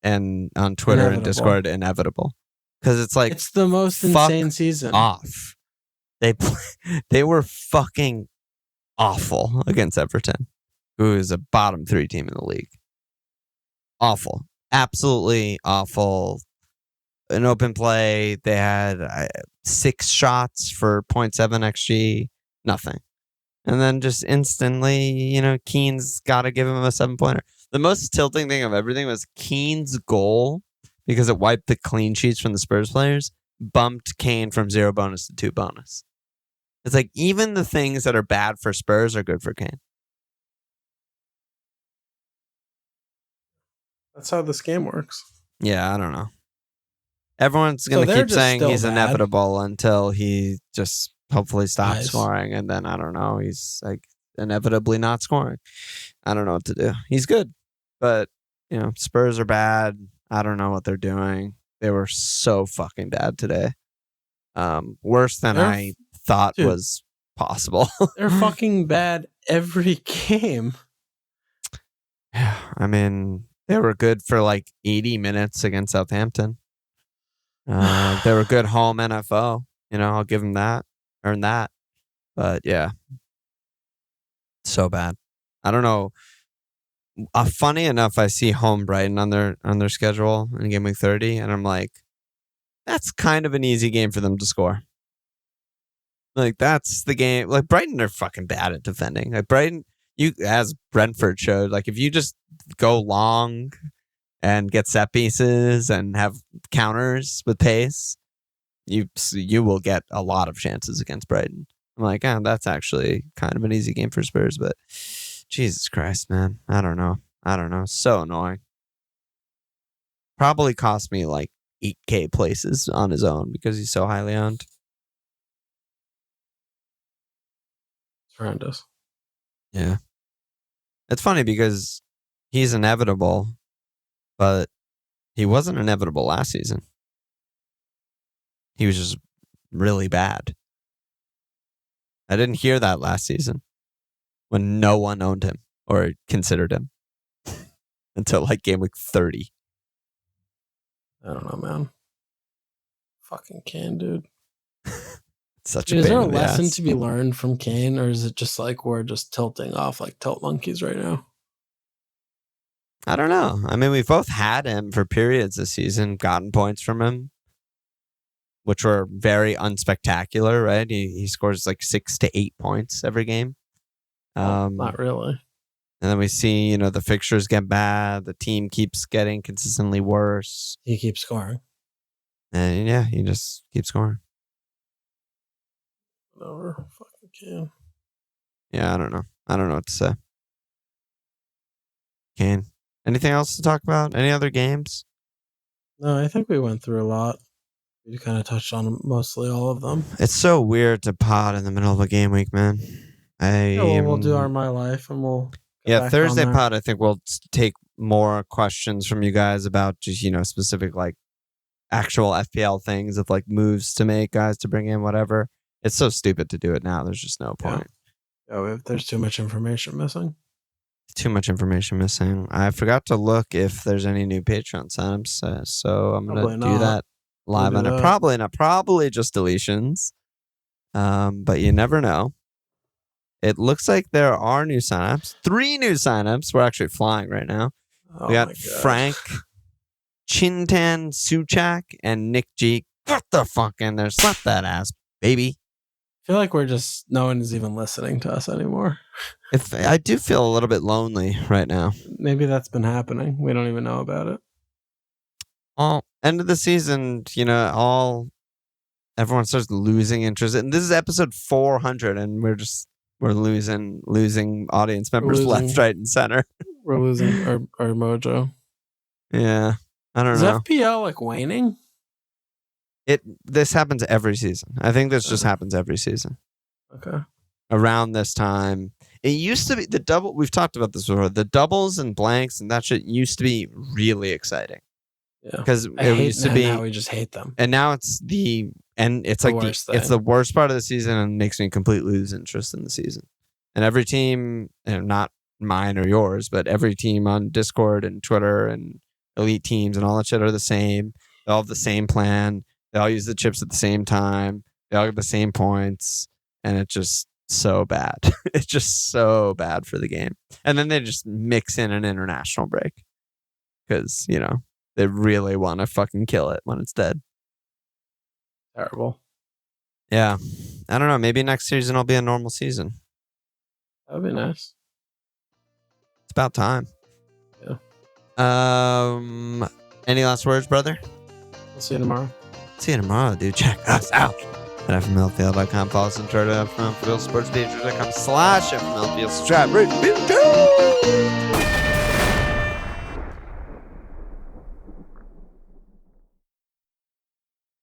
and on Twitter and Discord inevitable, because it's like it's the most insane season. Off. They were fucking awful against Everton, who is a bottom 3 team in the league. Awful. Absolutely awful. in open play, they had 6 shots for 0.7 XG, nothing. And then just instantly, Keane's got to give him a 7-pointer. The most tilting thing of everything was Keane's goal, because it wiped the clean sheets from the Spurs players, bumped Kane from 0 bonus to 2 bonus. It's like even the things that are bad for Spurs are good for Kane. That's how this game works. Yeah, I don't know. Everyone's going to keep saying he's bad. inevitable until he just hopefully stops scoring. And then, I don't know, he's like inevitably not scoring. I don't know what to do. He's good. But, Spurs are bad. I don't know what they're doing. They were so fucking bad today. Worse than I thought was possible. They're fucking bad every game. Yeah, I mean, they were good for like 80 minutes against Southampton. They were good home NFO. I'll give them that. Earn that. But yeah. So bad. I don't know. Funny enough, I see home Brighton on their schedule in game week 30, and I'm like, that's kind of an easy game for them to score. Like, that's the game. Like, Brighton are fucking bad at defending. Like, Brighton, as Brentford showed, like, if you just go long and get set pieces and have counters with pace, you will get a lot of chances against Brighton. I'm like, that's actually kind of an easy game for Spurs, but Jesus Christ, man. I don't know. So annoying. Probably cost me like 8K places on his own because he's so highly owned. It's horrendous. Yeah. It's funny because he's inevitable, but he wasn't inevitable last season. He was just really bad. I didn't hear that last season when no one owned him or considered him until like game week 30. I don't know, man. Fucking Kane, dude. Such a Is there a pain in the lesson ass. to be learned from Kane, or is it just like we're just tilting off like tilt monkeys right now? I don't know. I mean, we've both had him for periods this season, gotten points from him, which were very unspectacular, right? He scores like 6 to 8 points every game. Not really. And then we see, the fixtures get bad. The team keeps getting consistently worse. He keeps scoring. And yeah, he just keeps scoring. Whatever. Fucking Kane. Yeah, I don't know. I don't know what to say. Kane. Anything else to talk about? Any other games? No, I think we went through a lot. We kind of touched on mostly all of them. It's so weird to pod in the middle of a game week, man. We'll do our My Life and we'll... Yeah, Thursday pod, I think we'll take more questions from you guys about just, specific like actual FPL things of like moves to make, guys to bring in, whatever. It's so stupid to do it now. There's just no point. Yeah, there's too much information missing. Too much information missing. I forgot to look if there's any new Patreon signups, so I'm going to do that live on it. Probably not. Probably just deletions. But you never know. It looks like there are new signups. 3 new signups. We're actually flying right now. We got Frank, Chintan Suchak, and Nick G. Get the fuck in there. Slap that ass, baby. I feel like no one is even listening to us anymore. I do feel a little bit lonely right now. Maybe that's been happening. We don't even know about it. End of the season, everyone starts losing interest. And this is episode 400, and we're losing audience members left, right, and center. We're losing our mojo. Yeah. I don't know. Is FPL like waning? This happens every season. I think this just happens every season. Okay. Around this time. It used to be the double. We've talked about this before. The doubles and blanks and that shit used to be really exciting. Yeah. Because it used to be. Now we just hate them. And now it's it's the worst part of the season and makes me completely lose interest in the season. And every team, and not mine or yours, but every team on Discord and Twitter and elite teams and all that shit are the same. They all have the same plan. They all use the chips at the same time. They all get the same points. And it's just so bad. It's just so bad for the game. And then they just mix in an international break. Because, They really want to fucking kill it when it's dead. Terrible. Yeah. I don't know. Maybe next season will be a normal season. That would be nice. It's about time. Yeah. Any last words, brother? We'll see you tomorrow. See you tomorrow, dude. Check us out at FMLFPL.com. Follow us on Twitter at FMLFPL, sportspages.com/FMLFPL. Subscribe, rate,